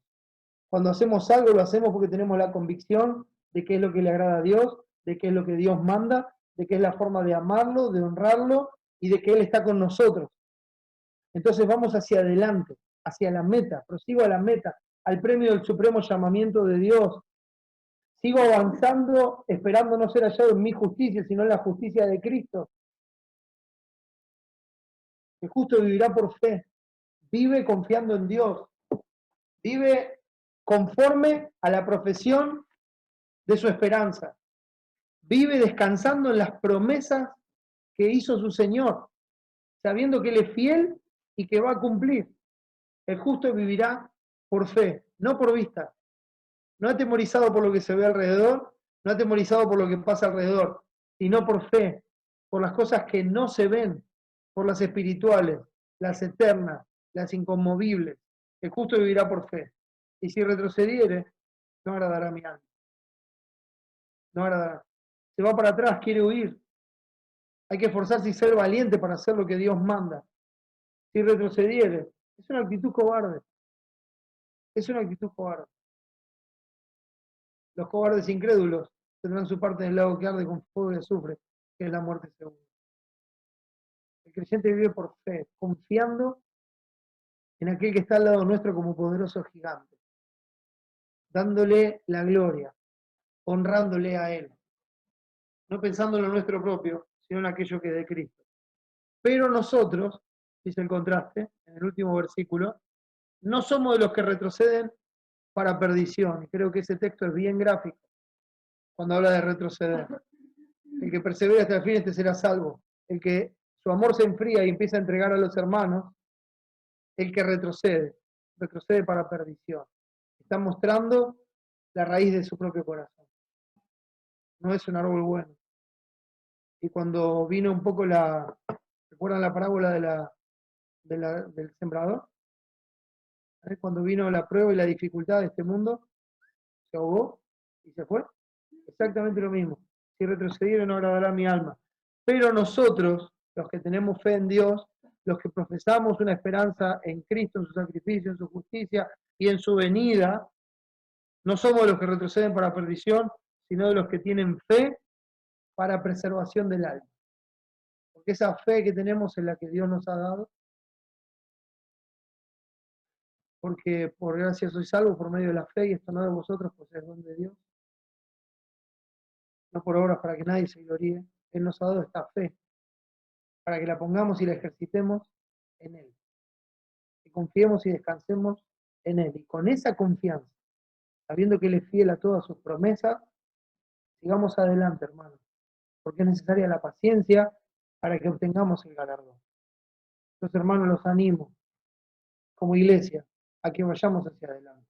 [SPEAKER 1] Cuando hacemos algo, lo hacemos porque tenemos la convicción de qué es lo que le agrada a Dios, de qué es lo que Dios manda, de qué es la forma de amarlo, de honrarlo y de que Él está con nosotros. Entonces vamos hacia adelante, hacia la meta, prosigo a la meta, al premio del supremo llamamiento de Dios. Sigo avanzando, esperando no ser hallado en mi justicia, sino en la justicia de Cristo. El justo vivirá por fe, vive confiando en Dios, vive conforme a la profesión de su esperanza, vive descansando en las promesas que hizo su Señor, sabiendo que Él es fiel y que va a cumplir. El justo vivirá por fe, no por vista. No atemorizado por lo que se ve alrededor, no atemorizado por lo que pasa alrededor, sino por fe, por las cosas que no se ven, por las espirituales, las eternas, las inconmovibles. El justo vivirá por fe. Y si retrocediere, no agradará mi alma. No agradará. Se va para atrás, quiere huir. Hay que esforzarse y ser valiente para hacer lo que Dios manda. Si retrocediere, es una actitud cobarde. Es una actitud cobarde. Los cobardes incrédulos tendrán su parte en el lago que arde con fuego y azufre, que es la muerte segura. El creyente vive por fe, confiando en aquel que está al lado nuestro como poderoso gigante, dándole la gloria, honrándole a Él, no pensando en lo nuestro propio, sino en aquello que es de Cristo. Pero nosotros, dice el contraste, en el último versículo, no somos de los que retroceden para perdición. Y creo que ese texto es bien gráfico cuando habla de retroceder. El que persevera hasta el fin, este será salvo. El que su amor se enfría y empieza a entregar a los hermanos, el que retrocede, retrocede para perdición. Está mostrando la raíz de su propio corazón. No es un árbol bueno. Y cuando vino un poco ¿recuerdan la parábola del sembrador? Cuando vino la prueba y la dificultad de este mundo, se ahogó y se fue. Exactamente lo mismo. Si retrocediere no agradará mi alma. Pero nosotros, los que tenemos fe en Dios, los que profesamos una esperanza en Cristo, en su sacrificio, en su justicia y en su venida, no somos de los que retroceden para perdición, sino de los que tienen fe para preservación del alma. Porque esa fe que tenemos es la que Dios nos ha dado, porque por gracia soy salvo por medio de la fe, y esto no de vosotros, pues es don de Dios, no por obras para que nadie se gloríe. Él nos ha dado esta fe, para que la pongamos y la ejercitemos en Él. Que confiemos y descansemos en Él. Y con esa confianza, sabiendo que Él es fiel a todas sus promesas, sigamos adelante, hermanos, porque es necesaria la paciencia para que obtengamos el galardón. Entonces, hermanos, los animo, como iglesia, a que vayamos hacia adelante,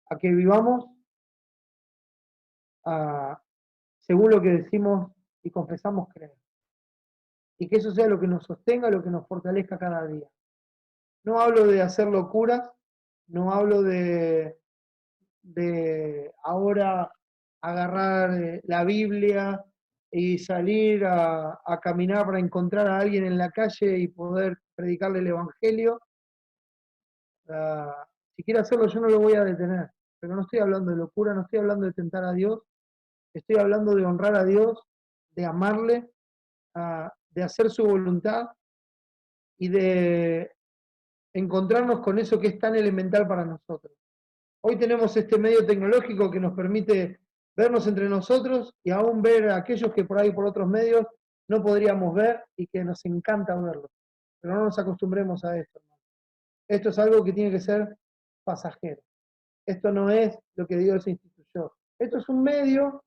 [SPEAKER 1] a que vivamos según lo que decimos y confesamos creer, y que eso sea lo que nos sostenga, lo que nos fortalezca cada día. No hablo de hacer locuras, no hablo de ahora agarrar la Biblia y salir a caminar para encontrar a alguien en la calle y poder predicarle el Evangelio. Si quiere hacerlo yo no lo voy a detener, pero no estoy hablando de locura, no estoy hablando de tentar a Dios, estoy hablando de honrar a Dios, de amarle, de hacer su voluntad y de encontrarnos con eso que es tan elemental para nosotros. Hoy tenemos este medio tecnológico que nos permite vernos entre nosotros y aún ver a aquellos que por ahí por otros medios no podríamos ver y que nos encanta verlos. Pero no nos acostumbremos a esto, hermano. Esto es algo que tiene que ser pasajero. Esto no es lo que Dios instituyó. Esto es un medio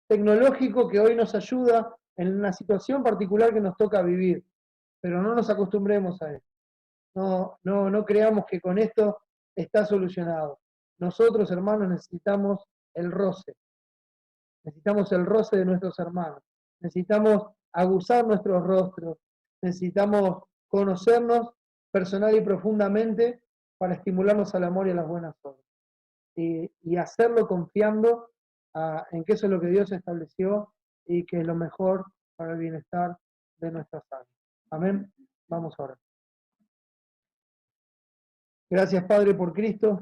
[SPEAKER 1] tecnológico que hoy nos ayuda en una situación particular que nos toca vivir. Pero no nos acostumbremos a esto. No creamos que con esto está solucionado. Nosotros, hermanos, necesitamos el roce. Necesitamos el roce de nuestros hermanos. Necesitamos aguzar nuestros rostros. Necesitamos conocernos personal y profundamente para estimularnos al amor y a las buenas obras. Y hacerlo confiando en que eso es lo que Dios estableció y que es lo mejor para el bienestar de nuestras almas. Amén. Vamos ahora. Gracias, Padre, por Cristo,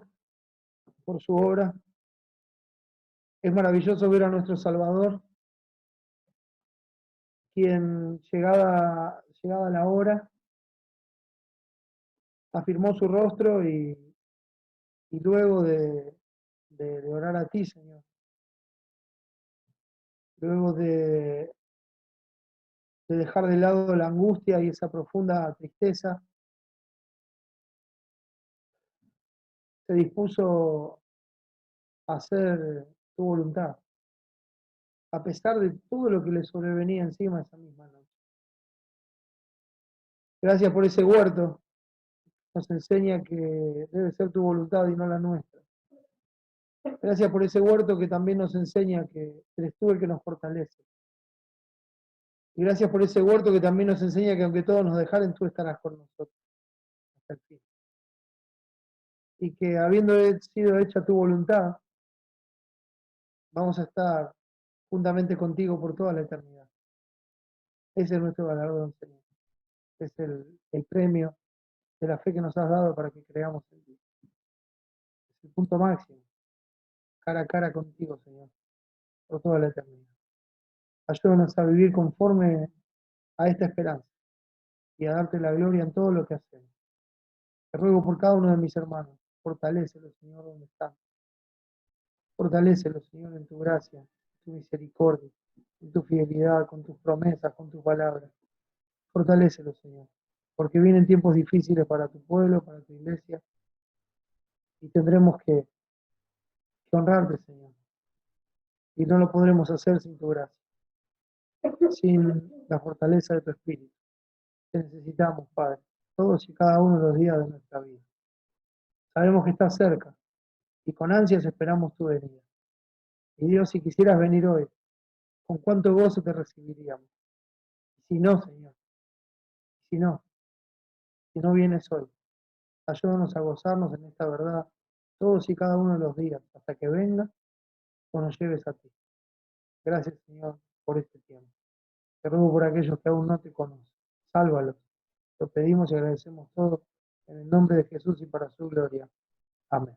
[SPEAKER 1] por su obra. Es maravilloso ver a nuestro Salvador, quien llegada la hora, afirmó su rostro y luego de orar a ti, Señor, luego de dejar de lado la angustia y esa profunda tristeza, se dispuso a hacer tu voluntad, a pesar de todo lo que le sobrevenía encima esa misma noche. Gracias por ese huerto, nos enseña que debe ser tu voluntad y no la nuestra. Gracias por ese huerto que también nos enseña que eres tú el que nos fortalece. Y gracias por ese huerto que también nos enseña que aunque todos nos dejaren, tú estarás con nosotros hasta el fin. Y que habiendo sido hecha tu voluntad, vamos a estar juntamente contigo por toda la eternidad. Ese es nuestro galardón, Señor. Es el premio de la fe que nos has dado para que creamos en ti. Es el punto máximo, cara a cara contigo, Señor, por toda la eternidad. Ayúdanos a vivir conforme a esta esperanza y a darte la gloria en todo lo que hacemos. Te ruego por cada uno de mis hermanos, fortalécelo, Señor, donde están. Fortalécelo, Señor, en tu gracia, en tu misericordia, en tu fidelidad, con tus promesas, con tus palabras. Fortalécelo, Señor, porque vienen tiempos difíciles para tu pueblo, para tu iglesia, y tendremos que honrarte, Señor. Y no lo podremos hacer sin tu gracia, sin la fortaleza de tu espíritu. Te necesitamos, Padre, todos y cada uno de los días de nuestra vida. Sabemos que estás cerca y con ansias esperamos tu venida. Y Dios, si quisieras venir hoy, con cuánto gozo te recibiríamos. Y si no, Señor, si no, si no vienes hoy, ayúdanos a gozarnos en esta verdad todos y cada uno de los días, hasta que venga o nos lleves a ti. Gracias, Señor, por este tiempo. Te ruego por aquellos que aún no te conocen. Sálvalos. Lo pedimos y agradecemos todo en el nombre de Jesús y para su gloria. Amén.